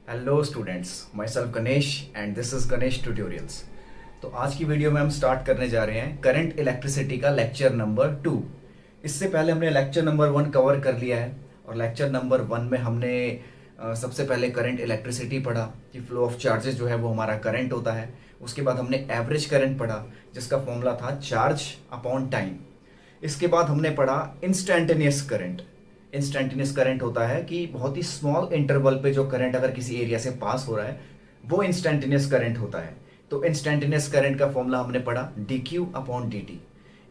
Hello students, my self Ganesh and this is Ganesh tutorials. तो आज की वीडियो में हम स्टार्ट करने जा रहे हैं करंट इलेक्ट्रिसिटी का लेक्चर नंबर 2। इससे पहले हमने लेक्चर नंबर 1 कवर कर लिया है और लेक्चर नंबर 1 में हमने सबसे पहले करंट इलेक्ट्रिसिटी पढ़ा कि फ्लो ऑफ चार्जेस जो है वो हमारा करंट होता है। उसके बाद हमने एवरेज करंट पढ़ा जिसका फॉर्मूला था चार्ज अपॉन टाइम। इसके बाद हमने पढ़ा इंस्टेंटेनियस करंट। इंस्टेंटेनियस करंट होता है कि बहुत ही स्मॉल इंटरवल पे जो करंट अगर किसी एरिया से पास हो रहा है वो इंस्टेंटेनियस करंट होता है। तो इंस्टेंटेनियस करंट का फॉर्मूला हमने पढ़ा D Q upon D T.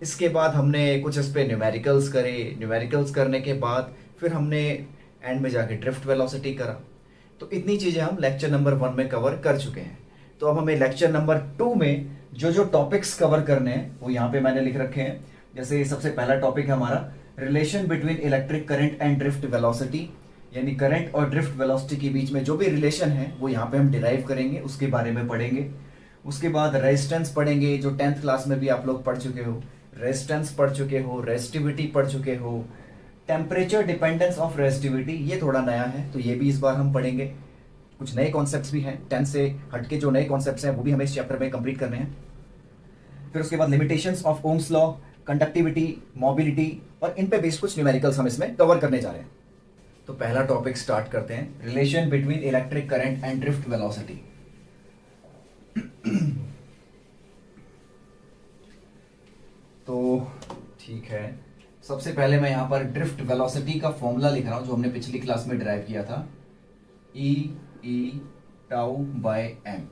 इसके बाद हमने कुछ इस पे न्यूमेरिकल्स करे। न्यूमेरिकल्स करने के बाद फिर हमने एंड में जाके ड्रिफ्ट वेलोसिटी करा। तो इतनी चीज़ें हम लेक्चर नंबर 1 में कवर कर चुके हैं। तो अब हमें लेक्चर नंबर 2 में जो जो टॉपिक्स कवर करने हैं वो यहाँ पे मैंने लिख रखे हैं। जैसे सबसे पहला टॉपिक है हमारा relation between electric current and drift velocity, यानी करंट और ड्रिफ्ट वेलोसिटी के बीच में जो भी रिलेशन है वो यहाँ पे हम डिराइव करेंगे, उसके बारे में पढ़ेंगे। उसके बाद रेजिस्टेंस पढ़ेंगे जो 10th क्लास में भी आप लोग पढ़ चुके हो। रेजिस्टेंस पढ़ चुके हो, रेजिस्टिविटी पढ़ चुके हो, टेम्परेचर डिपेंडेंस ऑफ रेजिस्टिविटी ये थोड़ा नया है तो ये भी इस बार हम पढ़ेंगे। कुछ नए कॉन्सेप्ट्स भी हैं, 10 से हटके जो नए कॉन्सेप्ट्स हैं वो भी हमें इस चैप्टर में कंप्लीट करने हैं। फिर उसके बाद limitations of Ohm's law, conductivity, mobility और इन पे बेस्ड कुछ न्यूमेरिकल्स हम इसमें कवर करने जा रहे हैं। तो पहला टॉपिक स्टार्ट करते हैं, relation between electric current and drift velocity. तो ठीक है, सबसे पहले मैं यहाँ पर ड्रिफ्ट वेलोसिटी का फॉर्मूला लिख रहा हूँ जो हमने पिछली क्लास में डिराइव किया था, ई टाउ बाय एम।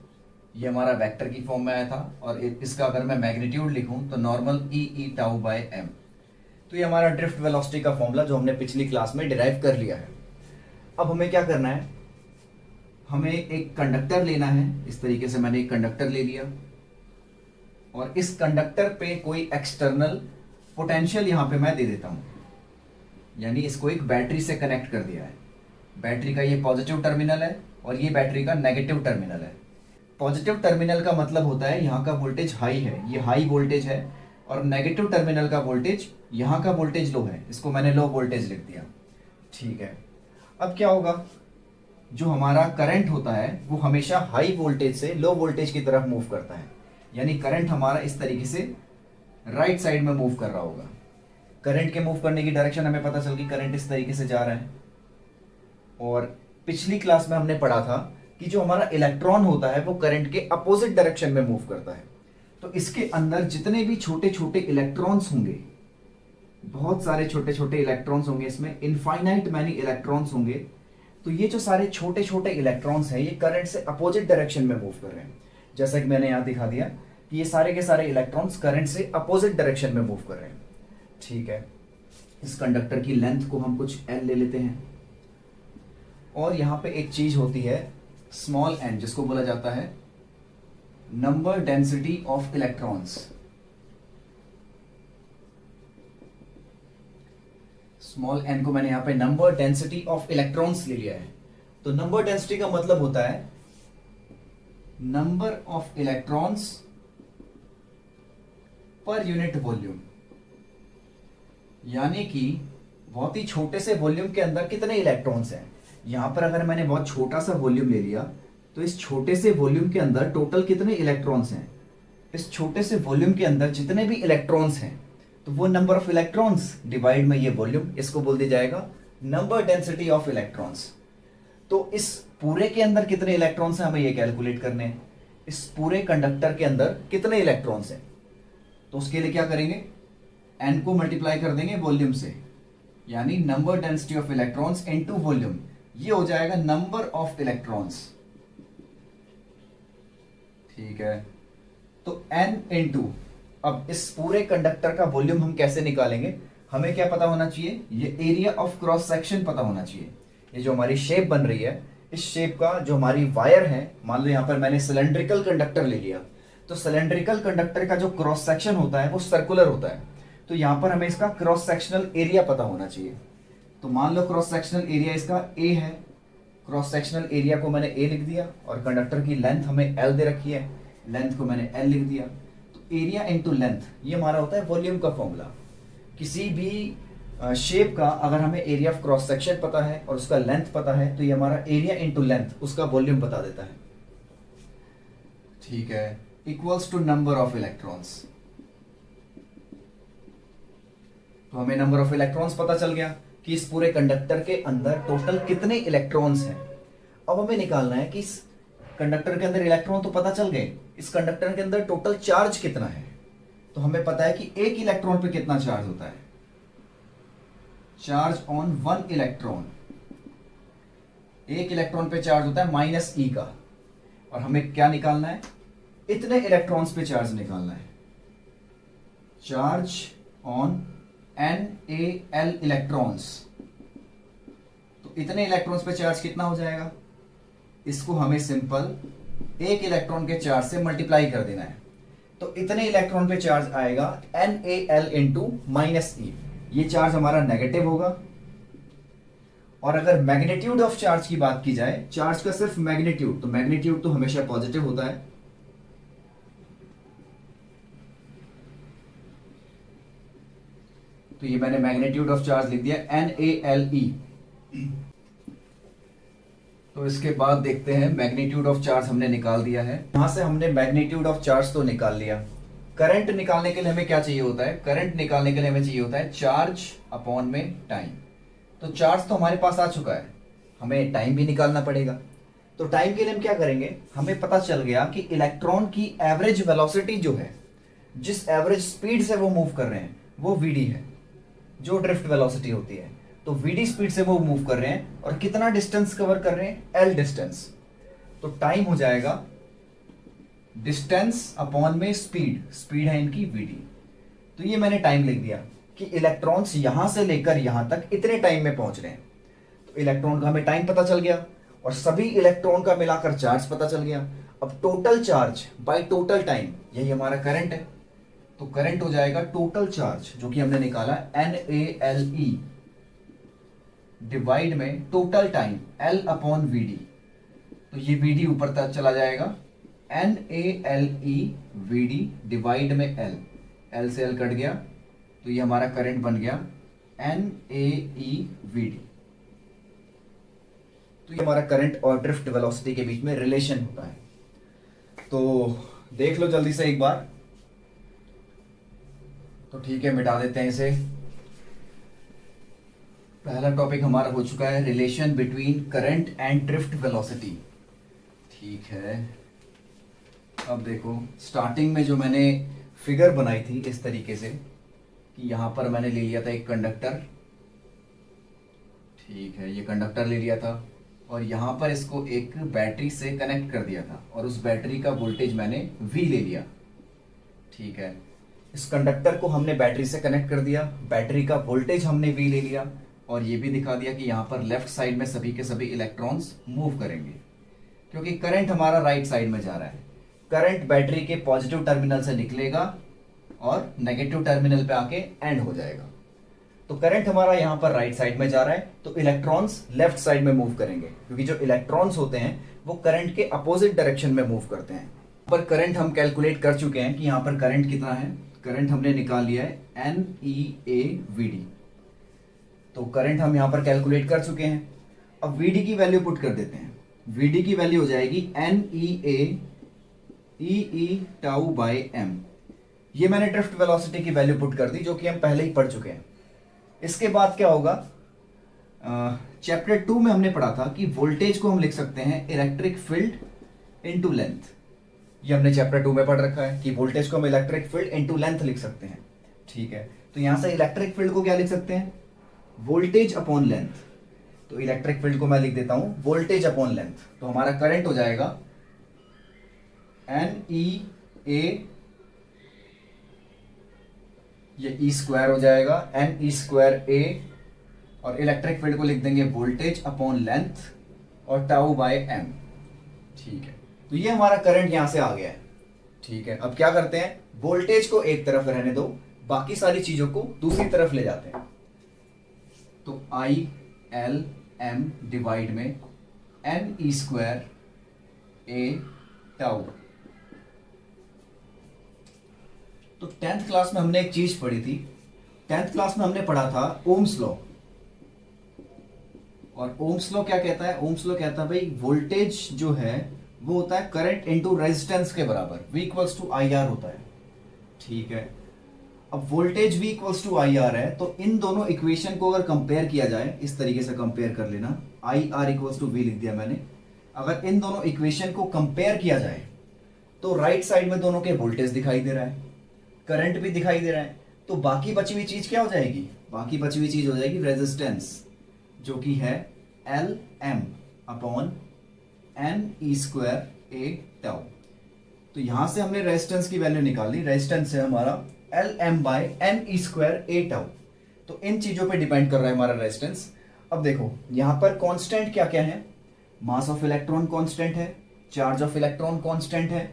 ये हमारा वेक्टर की फॉर्म में आया था और इसका अगर मैं मैग्नीट्यूड लिखूं तो नॉर्मल ई टाउ बाय एम। तो ये हमारा ड्रिफ्ट वेलोसिटी का फॉर्मूला जो हमने पिछली क्लास में डिराइव कर लिया है। अब हमें क्या करना है, हमें एक कंडक्टर लेना है। इस तरीके से मैंने एक कंडक्टर ले लिया और इस कंडक्टर पे कोई एक्सटर्नल पोटेंशियल यहाँ पे मैं दे देता हूँ, यानी इसको एक बैटरी से कनेक्ट कर दिया है। बैटरी का ये पॉजिटिव टर्मिनल है और ये बैटरी का नेगेटिव टर्मिनल है। पॉजिटिव टर्मिनल का मतलब होता है यहाँ का वोल्टेज हाई है, ये हाई वोल्टेज है, और नेगेटिव टर्मिनल का वोल्टेज, यहाँ का वोल्टेज लो है, इसको मैंने लो वोल्टेज लिख दिया। ठीक है, अब क्या होगा, जो हमारा करंट होता है वो हमेशा हाई वोल्टेज से लो वोल्टेज की तरफ मूव करता है, यानी करंट हमारा इस तरीके से राइट साइड में मूव कर रहा होगा। करंट के मूव करने की डायरेक्शन हमें पता चल गई, करंट इस तरीके से जा रहा है। और पिछली क्लास में हमने पढ़ा था कि जो हमारा इलेक्ट्रॉन होता है वो करंट के अपोजिट डायरेक्शन में मूव करता है। तो इसके अंदर जितने भी छोटे छोटे इलेक्ट्रॉन्स होंगे, बहुत सारे छोटे छोटे इलेक्ट्रॉन्स होंगे, इसमें इनफाइनाइट मैनी इलेक्ट्रॉन्स होंगे। तो ये जो सारे छोटे छोटे इलेक्ट्रॉन्स हैं ये करंट से अपोजिट डायरेक्शन में मूव कर रहे हैं। जैसा कि मैंने यहाँ दिखा दिया कि ये सारे के सारे इलेक्ट्रॉन्स करंट से अपोजिट डायरेक्शन में मूव कर रहे हैं। ठीक है, इस कंडक्टर की लेंथ को हम कुछ एल ले लेते हैं और यहाँ पे एक चीज होती है स्मॉल एन, जिसको बोला जाता है number density of electrons. Small n को मैंने यहां पे नंबर डेंसिटी ऑफ इलेक्ट्रॉन्स ले लिया है। तो नंबर डेंसिटी का मतलब होता है number of electrons per unit volume, यानी कि बहुत ही छोटे से वॉल्यूम के अंदर कितने इलेक्ट्रॉन्स हैं। यहां पर अगर मैंने बहुत छोटा सा वॉल्यूम ले लिया तो इस छोटे से वॉल्यूम के अंदर टोटल कितने इलेक्ट्रॉन्स हैं, इस छोटे से वॉल्यूम के अंदर जितने भी इलेक्ट्रॉन्स हैं तो वो नंबर ऑफ इलेक्ट्रॉन्स डिवाइड में ये वॉल्यूम, इसको बोल दिया जाएगा नंबर डेंसिटी ऑफ इलेक्ट्रॉन्स। तो इस पूरे के अंदर कितने इलेक्ट्रॉन्स हैं हमें ये कैलकुलेट करने हैं। इस पूरे कंडक्टर के अंदर कितने इलेक्ट्रॉन्स हैं, तो उसके लिए क्या करेंगे, एन को मल्टीप्लाई कर देंगे वॉल्यूम से, यानी number density of electrons into volume, ये हो जाएगा नंबर ऑफ इलेक्ट्रॉन्स। ठीक है, तो n इनटू, अब इस पूरे कंडक्टर का वॉल्यूम हम कैसे निकालेंगे, हमें क्या पता होना चाहिए, ये एरिया ऑफ क्रॉस सेक्शन पता होना चाहिए। ये जो हमारी शेप बन रही है, इस शेप का जो हमारी वायर है, मान लो यहां पर मैंने सिलेंड्रिकल कंडक्टर ले लिया, तो सिलेंड्रिकल कंडक्टर का जो क्रॉस सेक्शन होता है वो सर्कुलर होता है। तो यहां पर हमें इसका क्रॉस सेक्शनल एरिया पता होना चाहिए। तो मान लो क्रॉस सेक्शनल एरिया इसका ए है, क्रॉस सेक्शनल एरिया को मैंने ए लिख दिया और कंडक्टर की लेंथ हमें एल दे रखी है, लेंथ को मैंने एल लिख दिया। तो एरिया इनटू लेंथ ये हमारा होता है वॉल्यूम का फॉर्मूला। किसी भी शेप का अगर हमें एरिया ऑफ क्रॉस सेक्शन पता है और उसका लेंथ पता है तो ये हमारा एरिया इनटू लेंथ उसका वॉल्यूम बता देता है। ठीक है, equals to number of electrons. तो हमें नंबर ऑफ इलेक्ट्रॉन्स पता चल गया कि इस पूरे कंडक्टर के अंदर टोटल कितने इलेक्ट्रॉन्स हैं। अब हमें निकालना है कि इस कंडक्टर के अंदर इलेक्ट्रॉन तो पता चल गए, इस कंडक्टर के अंदर टोटल चार्ज कितना है। तो हमें पता है कि एक इलेक्ट्रॉन पे कितना चार्ज होता है, चार्ज ऑन वन इलेक्ट्रॉन, एक इलेक्ट्रॉन पे चार्ज होता है माइनस ई का। और हमें क्या निकालना है, इतने इलेक्ट्रॉन्स पे चार्ज निकालना है, चार्ज ऑन NaL इलेक्ट्रॉन्स। तो इतने इलेक्ट्रॉन्स पे चार्ज कितना हो जाएगा, इसको हमें सिंपल एक इलेक्ट्रॉन के चार्ज से मल्टीप्लाई कर देना है। तो इतने इलेक्ट्रॉन पे चार्ज आएगा NaL इंटू माइनस ई। ये चार्ज हमारा नेगेटिव होगा। और अगर मैग्नीट्यूड ऑफ चार्ज की बात की जाए, चार्ज का सिर्फ मैग्नीट्यूड, तो मैग्नीट्यूड तो हमेशा पॉजिटिव होता है। तो ये मैंने मैग्नीट्यूड ऑफ चार्ज लिख दिया NaLe। तो इसके बाद देखते हैं मैग्नीट्यूड ऑफ चार्ज हमने निकाल दिया है। यहां से हमने मैग्नीट्यूड ऑफ चार्ज तो निकाल लिया। करंट निकालने के लिए हमें क्या चाहिए होता है, करंट निकालने के लिए हमें चाहिए होता है चार्ज अपॉन में टाइम। तो चार्ज तो हमारे पास आ चुका है, हमें टाइम भी निकालना पड़ेगा। तो टाइम के लिए हम क्या करेंगे, हमें पता चल गया कि इलेक्ट्रॉन की एवरेज वेलोसिटी जो है, जिस एवरेज स्पीड से वो मूव कर रहे हैं वो vd है, जो ड्रिफ्ट वेलोसिटी होती है। तो vd स्पीड से वो मूव कर रहे हैं और कितना डिस्टेंस कवर कर रहे हैं, l डिस्टेंस। तो टाइम हो जाएगा डिस्टेंस अपॉन में स्पीड, स्पीड है इनकी vd। तो ये मैंने टाइम लिख दिया कि इलेक्ट्रॉन्स यहां से लेकर यहां तक इतने टाइम में पहुंच रहे हैं। तो इलेक्ट्रॉन का हमें टाइम पता चल गया और सभी इलेक्ट्रॉन का मिलाकर चार्ज पता चल गया। अब total charge by total time, यही हमारा करंट है। तो करंट हो जाएगा टोटल चार्ज जो कि हमने निकाला NaLe डिवाइड में total time L upon vd। तो ये vd ऊपर तक चला जाएगा, NaLe vd डिवाइड में L, L से L कट गया तो ये हमारा करंट बन गया NaE vd। तो ये हमारा करंट और ड्रिफ्ट वेलोसिटी के बीच में रिलेशन होता है। तो देख लो जल्दी से एक बार। तो ठीक है, मिटा देते हैं इसे। पहला टॉपिक हमारा हो चुका है relation between current and drift velocity. ठीक है, अब देखो स्टार्टिंग में जो मैंने फिगर बनाई थी इस तरीके से कि यहां पर मैंने ले लिया था एक कंडक्टर। ठीक है, ये कंडक्टर ले लिया था और यहां पर इसको एक बैटरी से कनेक्ट कर दिया था और उस बैटरी का वोल्टेज मैंने V ले लिया। ठीक है, इस कंडक्टर को हमने बैटरी से कनेक्ट कर दिया, बैटरी का वोल्टेज हमने V ले लिया और ये भी दिखा दिया कि यहाँ पर लेफ्ट साइड में सभी के सभी इलेक्ट्रॉन्स मूव करेंगे क्योंकि करंट हमारा राइट साइड में जा रहा है। करंट बैटरी के पॉजिटिव टर्मिनल से निकलेगा और नेगेटिव टर्मिनल पे आके एंड हो जाएगा। तो करंट हमारा यहाँ पर राइट साइड में जा रहा है तो इलेक्ट्रॉन्स लेफ्ट साइड में मूव करेंगे क्योंकि जो इलेक्ट्रॉन्स होते हैं वो करंट के अपोजिट डायरेक्शन में मूव करते हैं। पर करंट हम कैलकुलेट कर चुके हैं कि यहाँ पर करंट कितना है, करंट हमने निकाल लिया है NeaVd। तो करंट हम यहां पर कैलकुलेट कर चुके हैं। अब Vd की वैल्यू पुट कर देते हैं। Vd की वैल्यू हो जाएगी NeA E tau by m। ये मैंने ड्रिफ्ट वेलोसिटी की वैल्यू पुट कर दी जो कि हम पहले ही पढ़ चुके हैं। इसके बाद क्या होगा, चैप्टर 2 में हमने पढ़ा था कि वोल्टेज को हम लिख सकते हैं इलेक्ट्रिक फील्ड इनटू लेंथ। ये हमने चैप्टर 2 में पढ़ रखा है कि वोल्टेज को हम इलेक्ट्रिक फील्ड इनटू लेंथ लिख सकते हैं। ठीक है, तो यहां से इलेक्ट्रिक फील्ड को क्या लिख सकते हैं, वोल्टेज अपॉन लेंथ। तो इलेक्ट्रिक फील्ड को मैं लिख देता हूं वोल्टेज अपॉन लेंथ। तो हमारा करंट हो जाएगा NeA, ये E स्क्वायर हो जाएगा Ne²A और इलेक्ट्रिक फील्ड को लिख देंगे वोल्टेज अपॉन लेंथ और टाउ बाय m। ठीक है, तो ये हमारा करंट यहां से आ गया है। ठीक है, अब क्या करते हैं, वोल्टेज को एक तरफ रहने दो, बाकी सारी चीजों को दूसरी तरफ ले जाते हैं। तो ILM डिवाइड में Ne² A टाउ। तो 10th क्लास में हमने एक चीज पढ़ी थी, 10th क्लास में हमने पढ़ा था ओम्स लॉ, और ओम्स लॉ क्या कहता है? ओम्स लॉ कहता है भाई वोल्टेज जो है वो होता है करंट इनटू रेजिस्टेंस के बराबर, V equals to I R होता है। ठीक है, अब voltage V equals to I R है, तो इन दोनों इक्वेशन को अगर कंपेयर किया जाए, इस तरीके से कंपेयर कर लेना, I R equals to v लिख दिया मैंने। अगर इन दोनों इक्वेशन को कंपेयर किया जाए तो राइट साइड में दोनों के वोल्टेज दिखाई दे रहा है, करंट भी दिखाई दे रहा है, तो बाकी बची हुई चीज क्या हो जाएगी? बाकी बची हुई चीज हो जाएगी रेजिस्टेंस, जो कि है l m upon n e square a tau. तो यहां से हमने रेजिस्टेंस की वैल्यू निकाली, रेजिस्टेंस है हमारा l m by n e square a tau. तो इन चीजों पे डिपेंड कर रहा है हमारा रेजिस्टेंस। अब देखो यहां पर कांस्टेंट क्या क्या है? मास ऑफ इलेक्ट्रॉन कांस्टेंट है, चार्ज ऑफ इलेक्ट्रॉन कांस्टेंट है,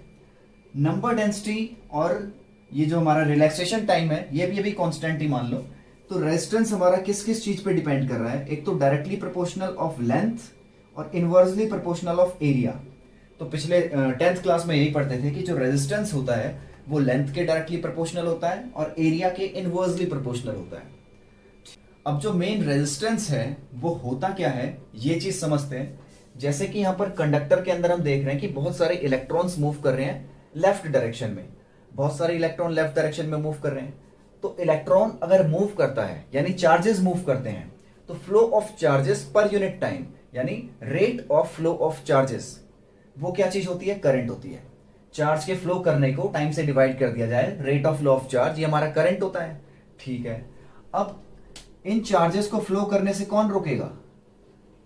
नंबर डेंसिटी और ये जो हमारा रिलैक्सेशन टाइम है ये भी अभी कांस्टेंट ही मान लो। तो रेजिस्टेंस हमारा किस किस चीज पे डिपेंड कर रहा है? एक तो डायरेक्टली प्रोपोर्शनल ऑफ लेंथ और इनवर्सली प्रोपोर्शनल ऑफ एरिया। तो पिछले 10th क्लास में यही पढ़ते थे कि जो रेजिस्टेंस होता है वो लेंथ के डायरेक्टली प्रोपोर्शनल होता है और एरिया के इनवर्सली प्रोपोर्शनल होता है। अब जो मेन रेजिस्टेंस है वो होता क्या है, ये चीज समझते हैं। जैसे कि यहाँ पर कंडक्टर के अंदर हम देख रहे हैं कि बहुत सारे इलेक्ट्रॉन्स मूव कर रहे हैं लेफ्ट डायरेक्शन में, बहुत सारे इलेक्ट्रॉन लेफ्ट डायरेक्शन में मूव कर रहे हैं। तो इलेक्ट्रॉन अगर मूव करता है यानी चार्जेस मूव करते हैं, तो flow of charges per unit time यानी rate of flow of charges, वो क्या चीज होती है? करंट होती है। चार्ज के फ्लो करने को टाइम से डिवाइड कर दिया जाए, rate of flow of charge, ये हमारा करंट होता है। ठीक है, अब इन चार्जेस को फ्लो करने से कौन रोकेगा?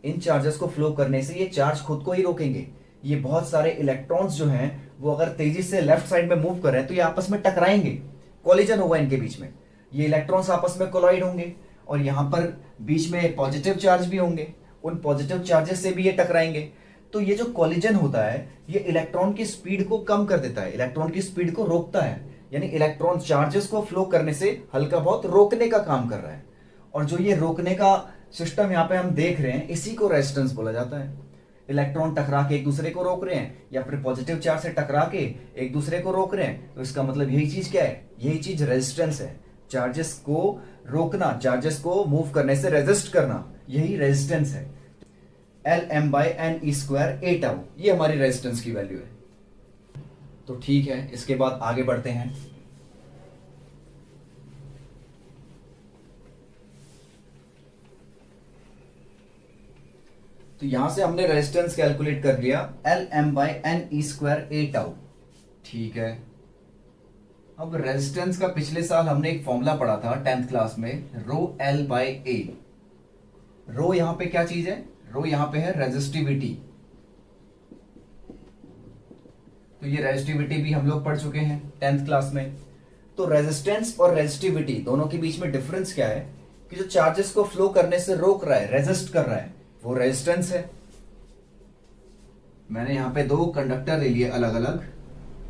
इन चार्जेस को फ्लो करने से ये चार्ज खुद को ही रोकेंगे। ये बहुत सारे इलेक्ट्रॉन्स जो हैं वो अगर तेजी से लेफ्ट साइड में मूव कर रहे हैं तो ये आपस में टकराएंगे, कॉलिजन होगा इनके बीच में, ये इलेक्ट्रॉन्स आपस में कोलाइड होंगे और यहाँ पर बीच में पॉजिटिव चार्ज भी होंगे, उन पॉजिटिव चार्जेस से भी ये टकराएंगे। तो ये जो कॉलिजन होता है ये इलेक्ट्रॉन की स्पीड को कम कर देता है, इलेक्ट्रॉन की स्पीड को रोकता है, यानी इलेक्ट्रॉन चार्जेस को फ्लो करने से हल्का बहुत रोकने का काम कर रहा है। और जो ये रोकने का सिस्टम यहाँ पे हम देख रहे हैं इसी को रेजिस्टेंस बोला जाता है। इलेक्ट्रॉन टकरा के एक दूसरे को रोक रहे हैं या फिर पॉजिटिव चार्ज से टकरा के एक दूसरे को रोक रहे हैं, तो इसका मतलब यही चीज क्या है? यही चीज रेजिस्टेंस है। चार्जेस को रोकना, चार्जेस को मूव करने से रेजिस्ट करना, यही रेजिस्टेंस है। L m by n e square a tau, ये हमारी रेजिस्टेंस की वैल्यू है। तो ठीक है, इसके बाद आगे बढ़ते हैं। तो यहां से हमने रेजिस्टेंस कैलकुलेट कर लिया l m by n e square a tau. ठीक है, अब रेजिस्टेंस का पिछले साल हमने एक फॉर्मूला पढ़ा था 10th क्लास में, रो एल बाई ए। रो यहां पे क्या चीज है? रो यहां पे है रेजिस्टिविटी। तो ये रेजिस्टिविटी भी हम लोग पढ़ चुके हैं 10th क्लास में। तो रेजिस्टेंस और रेजिस्टिविटी दोनों के बीच में डिफरेंस क्या है? कि जो चार्जेस को फ्लो करने से रोक रहा है, रेजिस्ट कर रहा है, वो रेजिस्टेंस है। मैंने यहां पे दो कंडक्टर ले लिए अलग अलग,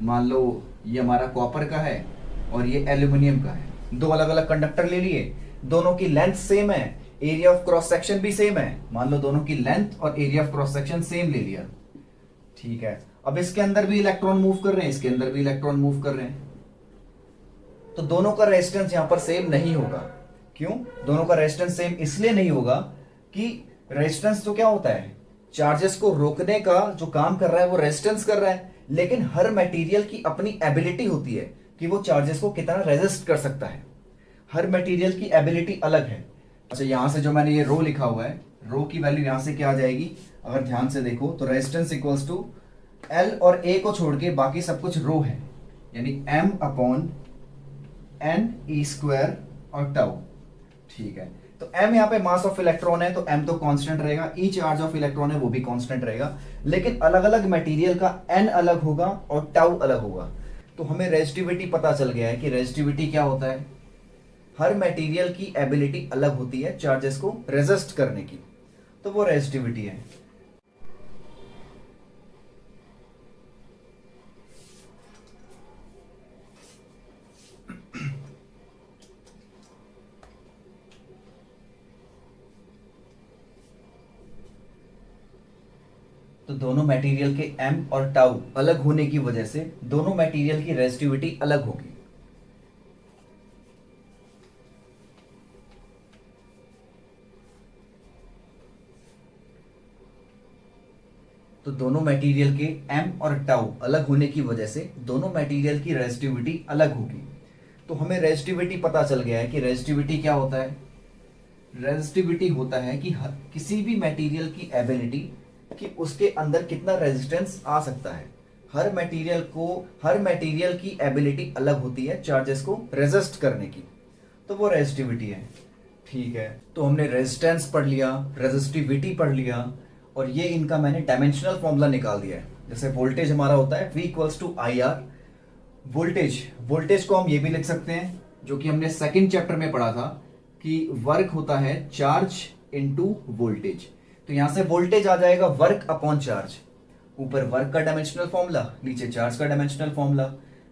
मान लो ये हमारा कॉपर का है और ये एल्यूमिनियम का है। दो अलग अलग कंडक्टर ले लिए, दोनों की लेंथ सेम है, एरिया ऑफ क्रॉस सेक्शन भी सेम है। मान लो दोनों की लेंथ और area of cross section same ले लिया। ठीक है, अब इसके अंदर भी इलेक्ट्रॉन मूव कर रहे हैं, इसके अंदर भी इलेक्ट्रॉन मूव कर रहे हैं, तो दोनों का रेजिस्टेंस यहां पर सेम नहीं होगा। क्यों दोनों का रेजिस्टेंस सेम? इसलिए नहीं होगा कि रेजिस्टेंस तो क्या होता है? चार्जेस को रोकने का जो काम कर रहा है वो रेजिस्टेंस कर रहा है, लेकिन हर मटेरियल की अपनी एबिलिटी होती है कि वो चार्जेस को कितना रेजिस्ट कर सकता है। हर मटेरियल की एबिलिटी अलग है। अच्छा, यहां से जो मैंने ये रो लिखा हुआ है, रो की वैल्यू यहां से क्या आ जाएगी? अगर ध्यान से देखो तो रेजिस्टेंस इक्वल्स टू एल और ए को छोड़ के बाकी सब कुछ रो है, यानी m upon n e square और टाउ। ठीक है, तो m यहाँ पे मास ऑफ इलेक्ट्रॉन है तो m तो कांस्टेंट रहेगा, ई चार्ज ऑफ इलेक्ट्रॉन है वो भी कांस्टेंट रहेगा, लेकिन अलग अलग मटेरियल का n अलग होगा और टाउ अलग होगा। तो हमें रेजिस्टिविटी पता चल गया है कि रेजिस्टिविटी क्या होता है? हर मटेरियल की एबिलिटी अलग होती है चार्जेस को रेजिस्ट करने की, तो वो रेजिस्टिविटी है। तो दोनों मटेरियल के m और टाउ अलग होने की वजह से दोनों मटेरियल की रेजिस्टिविटी अलग होगी। तो दोनों मटेरियल के m और टाउ अलग होने की वजह से दोनों मटेरियल की रेजिस्टिविटी अलग होगी। तो हमें रेजिस्टिविटी पता चल गया है कि रेजिस्टिविटी क्या होता है। रेजिस्टिविटी होता है कि किसी भी मटेरियल की एबिलिटी कि उसके अंदर कितना रेजिस्टेंस आ सकता है। हर मटेरियल की एबिलिटी अलग होती है चार्जेस को रेजिस्ट करने की, तो वो रेजिस्टिविटी है। ठीक है, तो हमने रेजिस्टेंस पढ़ लिया, रेजिस्टिविटी पढ़ लिया, और ये इनका मैंने डायमेंशनल फॉर्मूला निकाल दिया है। जैसे वोल्टेज हमारा होता है V equals to I R. Voltage को हम ये भी लिख सकते हैं, जो कि हमने सेकंड चैप्टर में पढ़ा था कि वर्क होता है चार्ज इनटू वोल्टेज। तो यहां से वोल्टेज आ जाएगा वर्क अपॉन चार्ज। ऊपर वर्क का डायमेंशनल फॉर्मूला, नीचे चार्ज का डायमेंशनल फॉर्मूला।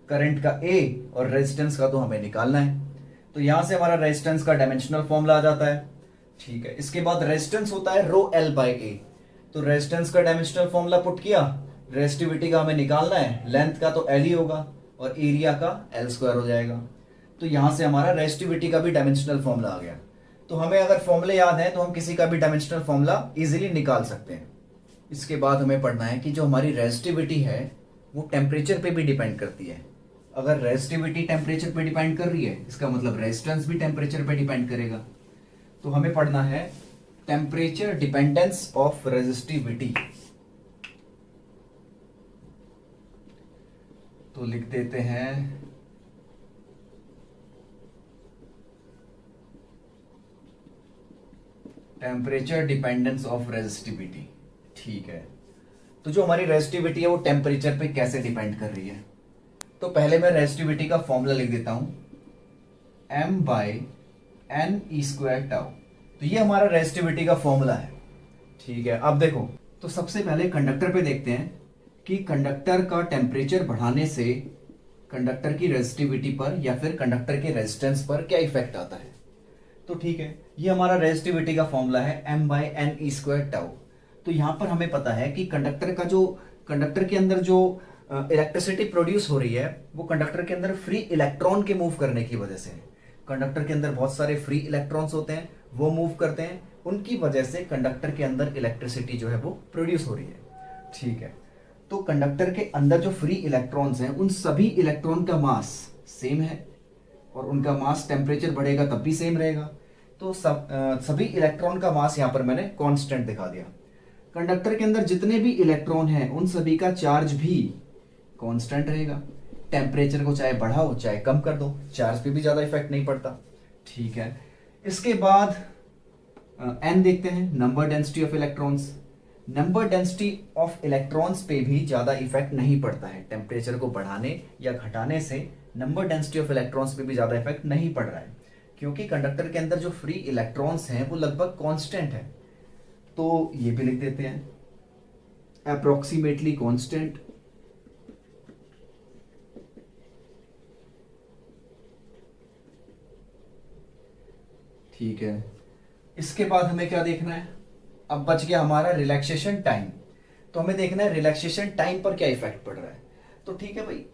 करंट का ए और रेजिस्टेंस का तो हमें निकालना है, तो यहां से हमारा रेजिस्टेंस का डायमेंशनल फॉर्मूला आ जाता है। ठीक है, इसके बाद रेजिस्टेंस होता है रो एल बाई ए। तो रेजिस्टेंस का डायमेंशनल फॉर्मूला पुट किया, रेजिस्टिविटी का हमें निकालना है, लेंथ का तो एल ही होगा और एरिया का एल स्क्वायर हो जाएगा। तो यहां से हमारा रेजिस्टिविटी का भी डायमेंशनल फॉर्मूला आ गया। तो हमें अगर फॉर्मूले याद है तो हम किसी का भी डायमेंशनल फॉर्मूला इजीली निकाल सकते हैं। इसके बाद हमें पढ़ना है कि जो हमारी रेजिस्टिविटी है वो टेम्परेचर पे भी डिपेंड करती है। अगर रेजिस्टिविटी टेम्परेचर पे डिपेंड कर रही है, इसका मतलब रेजिस्टेंस भी टेम्परेचर पे डिपेंड करेगा। तो हमें पढ़ना है टेम्परेचर डिपेंडेंस ऑफ रेजिस्टिविटी। तो लिख देते हैं टेम्परेचर डिपेंडेंस ऑफ रेजिस्टिविटी। ठीक है, तो जो हमारी रेजिस्टिविटी है वो टेम्परेचर पे कैसे डिपेंड कर रही है। तो पहले मैं रेजिस्टिविटी का फॉर्मूला लिख देता हूं, m by n e square tau. तो ये हमारा रेजिस्टिविटी का फॉर्मूला है। ठीक है, अब देखो, तो सबसे पहले कंडक्टर पे देखते हैं कि कंडक्टर का टेम्परेचर बढ़ाने से कंडक्टर की रेजिस्टिविटी पर या फिर कंडक्टर के रेजिस्टेंस पर क्या इफेक्ट आता है। तो ठीक है, ये हमारा रेजिस्टिविटी का फॉर्मूला है m by n e square tau. तो यहां पर हमें पता है कि कंडक्टर के अंदर जो इलेक्ट्रिसिटी प्रोड्यूस हो रही है वो कंडक्टर के अंदर फ्री इलेक्ट्रॉन के मूव करने की वजह से है। कंडक्टर के अंदर बहुत सारे फ्री इलेक्ट्रॉन्स होते हैं, वो मूव करते हैं, उनकी वजह से कंडक्टर के अंदर इलेक्ट्रिसिटी जो है वो प्रोड्यूस हो रही है। ठीक है, तो कंडक्टर के अंदर जो फ्री इलेक्ट्रॉन्स हैं उन सभी इलेक्ट्रॉन का मास सेम है और उनका मास टेम्परेचर बढ़ेगा तब भी सेम रहेगा। तो सभी इलेक्ट्रॉन का मास यहां पर मैंने कांस्टेंट दिखा दिया। कंडक्टर के अंदर जितने भी इलेक्ट्रॉन हैं उन सभी का चार्ज भी कांस्टेंट रहेगा। टेम्परेचर को चाहे बढ़ाओ चाहे कम कर दो, चार्ज पे भी ज्यादा इफेक्ट नहीं पड़ता। ठीक है, इसके बाद n देखते हैं, number density of electrons. Number density of electrons पे भी ज्यादा इफेक्ट नहीं पड़ता है। टेम्परेचर को बढ़ाने या घटाने से नंबर डेंसिटी ऑफ इलेक्ट्रॉन्स पे भी ज्यादा इफेक्ट नहीं पड़ रहा है, क्योंकि कंडक्टर के अंदर जो फ्री इलेक्ट्रॉन्स हैं वो लगभग कांस्टेंट है। तो ये भी लिख देते हैं अप्रोक्सीमेटली कांस्टेंट। ठीक है, इसके बाद हमें क्या देखना है, अब बच गया हमारा रिलैक्सेशन टाइम। तो हमें देखना है रिलैक्सेशन टाइम पर क्या इफेक्ट पड़ रहा है। तो ठीक है भाई,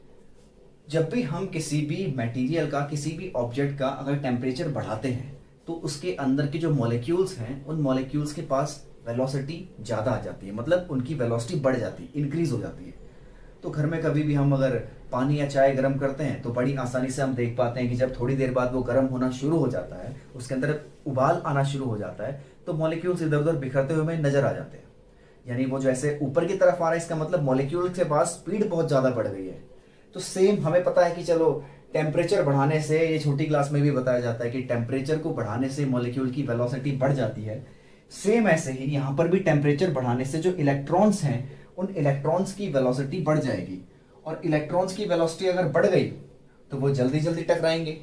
जब भी हम किसी भी मटेरियल का, किसी भी ऑब्जेक्ट का अगर टेम्परेचर बढ़ाते हैं तो उसके अंदर के जो मॉलिक्यूल्स हैं उन मॉलिक्यूल्स के पास वेलोसिटी ज़्यादा आ जाती है, मतलब उनकी वेलोसिटी बढ़ जाती है, इंक्रीज हो जाती है। तो घर में कभी भी हम अगर पानी या चाय गर्म करते हैं तो बड़ी आसानी से हम देख पाते हैं कि जब थोड़ी देर बाद वो गर्म होना शुरू हो जाता है, उसके अंदर उबाल आना शुरू हो जाता है, तो मॉलिक्यूल्स इधर उधर बिखरते हुए हमें नजर आ जाते हैं। यानी वो जैसे ऊपर की तरफ आ रहा है, इसका मतलब मॉलिक्यूल के पास स्पीड बहुत ज़्यादा बढ़ गई है। तो सेम हमें पता है कि चलो टेम्परेचर बढ़ाने से, ये छोटी क्लास में भी बताया जाता है कि टेम्परेचर को बढ़ाने से मॉलिक्यूल की वेलोसिटी बढ़ जाती है। सेम ऐसे ही यहाँ पर भी टेम्परेचर बढ़ाने से जो इलेक्ट्रॉन्स हैं उन इलेक्ट्रॉन्स की वेलोसिटी बढ़ जाएगी, और इलेक्ट्रॉन्स की वेलोसिटी अगर बढ़ गई तो वो जल्दी जल्दी टकराएंगे।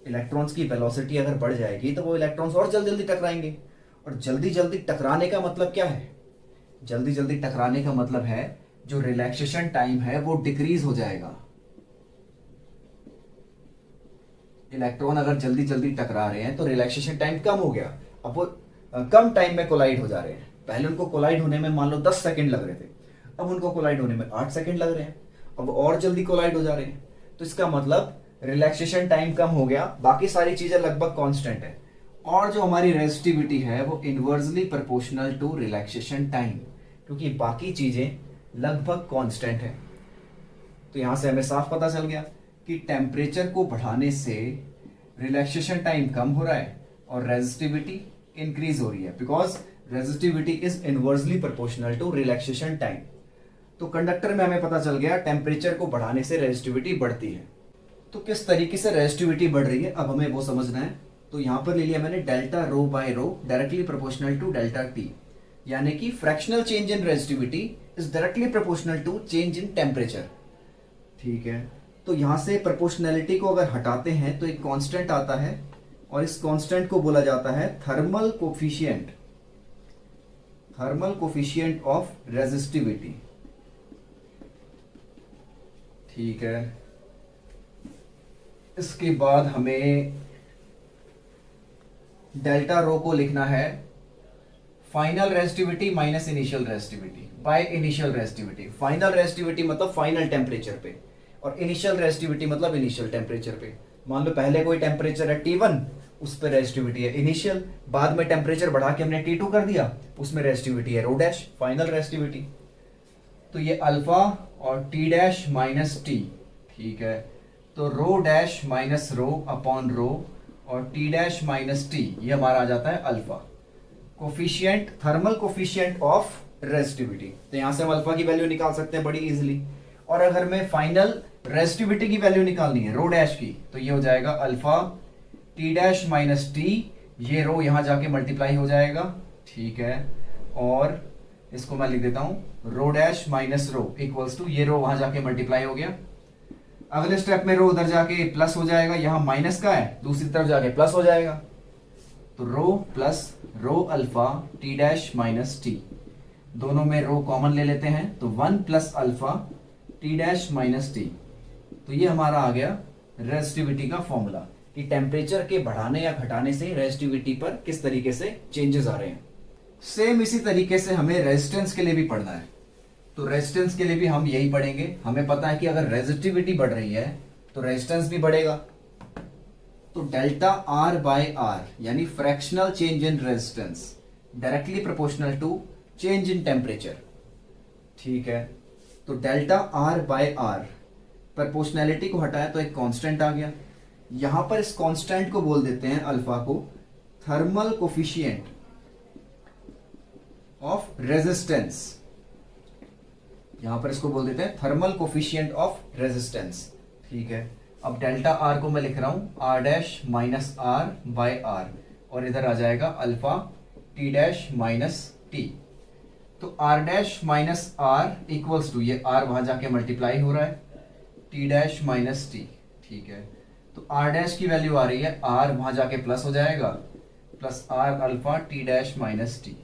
इलेक्ट्रॉन्स की वेलोसिटी अगर बढ़ जाएगी तो वो इलेक्ट्रॉन्स और जल्दी जल्दी टकराएंगे। और जल्दी जल्दी टकराने का मतलब क्या है, जल्दी जल्दी टकराने का मतलब है जो रिलैक्सेशन टाइम है वो डिक्रीज हो जाएगा। इलेक्ट्रॉन अगर जल्दी जल्दी टकरा रहे हैं तो रिलैक्सेशन टाइम कम हो गया, अब वो कम टाइम में कोलाइड हो जा रहे हैं। पहले उनको कोलाइड होने में मान लो 10 सेकंड लग रहे थे, अब उनको कोलाइड होने में 8 सेकंड लग रहे हैं, अब और जल्दी कोलाइड हो जा रहे हैं। तो इसका मतलब रिलैक्सेशन टाइम कम हो गया, बाकी सारी चीजें लगभग कांस्टेंट है। और जो हमारी रेजिस्टिविटी है वो inversely proportional to relaxation time. क्योंकि बाकी चीजें लगभग कांस्टेंट है। तो यहां से हमें साफ पता चल गया कि टेम्परेचर को बढ़ाने से रिलैक्सेशन टाइम कम हो रहा है और रेजिस्टिविटी इंक्रीज हो रही है, because resistivity is inversely proportional to relaxation time. तो कंडक्टर में हमें पता चल गया टेम्परेचर को बढ़ाने से रेजिस्टिविटी बढ़ती है। तो किस तरीके से रेजिस्टिविटी बढ़ रही है अब हमें वो समझना है। तो यहां पर ले लिया मैंने delta rho by rho directly proportional to delta t, यानी कि fractional change in resistivity is directly proportional to change in temperature. ठीक है, तो यहां से प्रोपोर्शनैलिटी को अगर हटाते हैं तो एक कांस्टेंट आता है और इस कांस्टेंट को बोला जाता है thermal coefficient, thermal coefficient of resistivity. ठीक है, इसके बाद हमें डेल्टा रो को लिखना है final resistivity minus initial resistivity by initial resistivity. Final resistivity मतलब फाइनल टेम्परेचर पे और इनिशियल रेजिस्टिविटी मतलब इनिशियल टेम्परेचर पे। मान लो पहले कोई टेम्परेचर है T1, उस पर रेजिस्टिविटी है इनिशियल, बाद में टेम्परेचर बढ़ा के हमने T2 कर दिया, उसमें रेजिस्टिविटी है रो डैश, फाइनल रेजिस्टिविटी। तो ये अल्फा और T डैश माइनस टी। ठीक है, तो रो dash minus rho upon rho और T डैश माइनस टी, ये हमारा आ जाता है alpha coefficient, thermal coefficient of resistivity. तो यहां से हम अल्फा की वैल्यू निकाल सकते हैं बड़ी इजीली। और अगर हमें फाइनल रेजिस्टिविटी की वैल्यू निकालनी है रो डैश की, तो ये हो जाएगा alpha T dash minus T, ये रो यहां जाके मल्टीप्लाई हो जाएगा। ठीक है, और इसको मैं लिख देता हूं rho dash minus rho equals to, ये रो वहां जाके मल्टीप्लाई हो गया। अगले स्टेप में रो उधर जाके प्लस हो जाएगा, यहां माइनस का है, दूसरी तरफ जाके प्लस हो जाएगा। तो rho plus rho alpha T dash minus t, दोनों में रो कॉमन ले लेते हैं तो 1 plus alpha T dash minus t. तो ये हमारा आ गया रेजिस्टिविटी का फॉर्मूला कि टेम्परेचर के बढ़ाने या घटाने से रेजिस्टिविटी पर किस तरीके से चेंजेस आ रहे हैं। सेम इसी तरीके से हमें रेजिस्टेंस के लिए भी पढ़ना है। तो रेजिस्टेंस के लिए भी हम यही पढ़ेंगे। हमें पता है कि अगर रेजिस्टिविटी बढ़ रही है तो रेजिस्टेंस भी बढ़ेगा। तो डेल्टा आर बाय आर यानी fractional change in resistance directly proportional to change in temperature. ठीक है, तो delta r by r, proportionality को हटाया तो एक कांस्टेंट आ गया। यहां पर इस कांस्टेंट को बोल देते हैं अल्फा को थर्मल कोफिशिएंट ऑफ रेजिस्टेंस, यहां पर इसको बोल देते हैं थर्मल कोफिशिएंट ऑफ रेजिस्टेंस। ठीक है, अब डेल्टा आर को मैं लिख रहा हूं r dash minus r by r, और इधर आ जाएगा alpha T dash minus t. तो r dash minus r equals to, ये आर वहां जाके मल्टीप्लाई हो रहा है, T डैश माइनस टी। ठीक है, तो आर डैश की वैल्यू आ रही है, आर वहां जाके प्लस हो जाएगा, plus r alpha T dash minus t.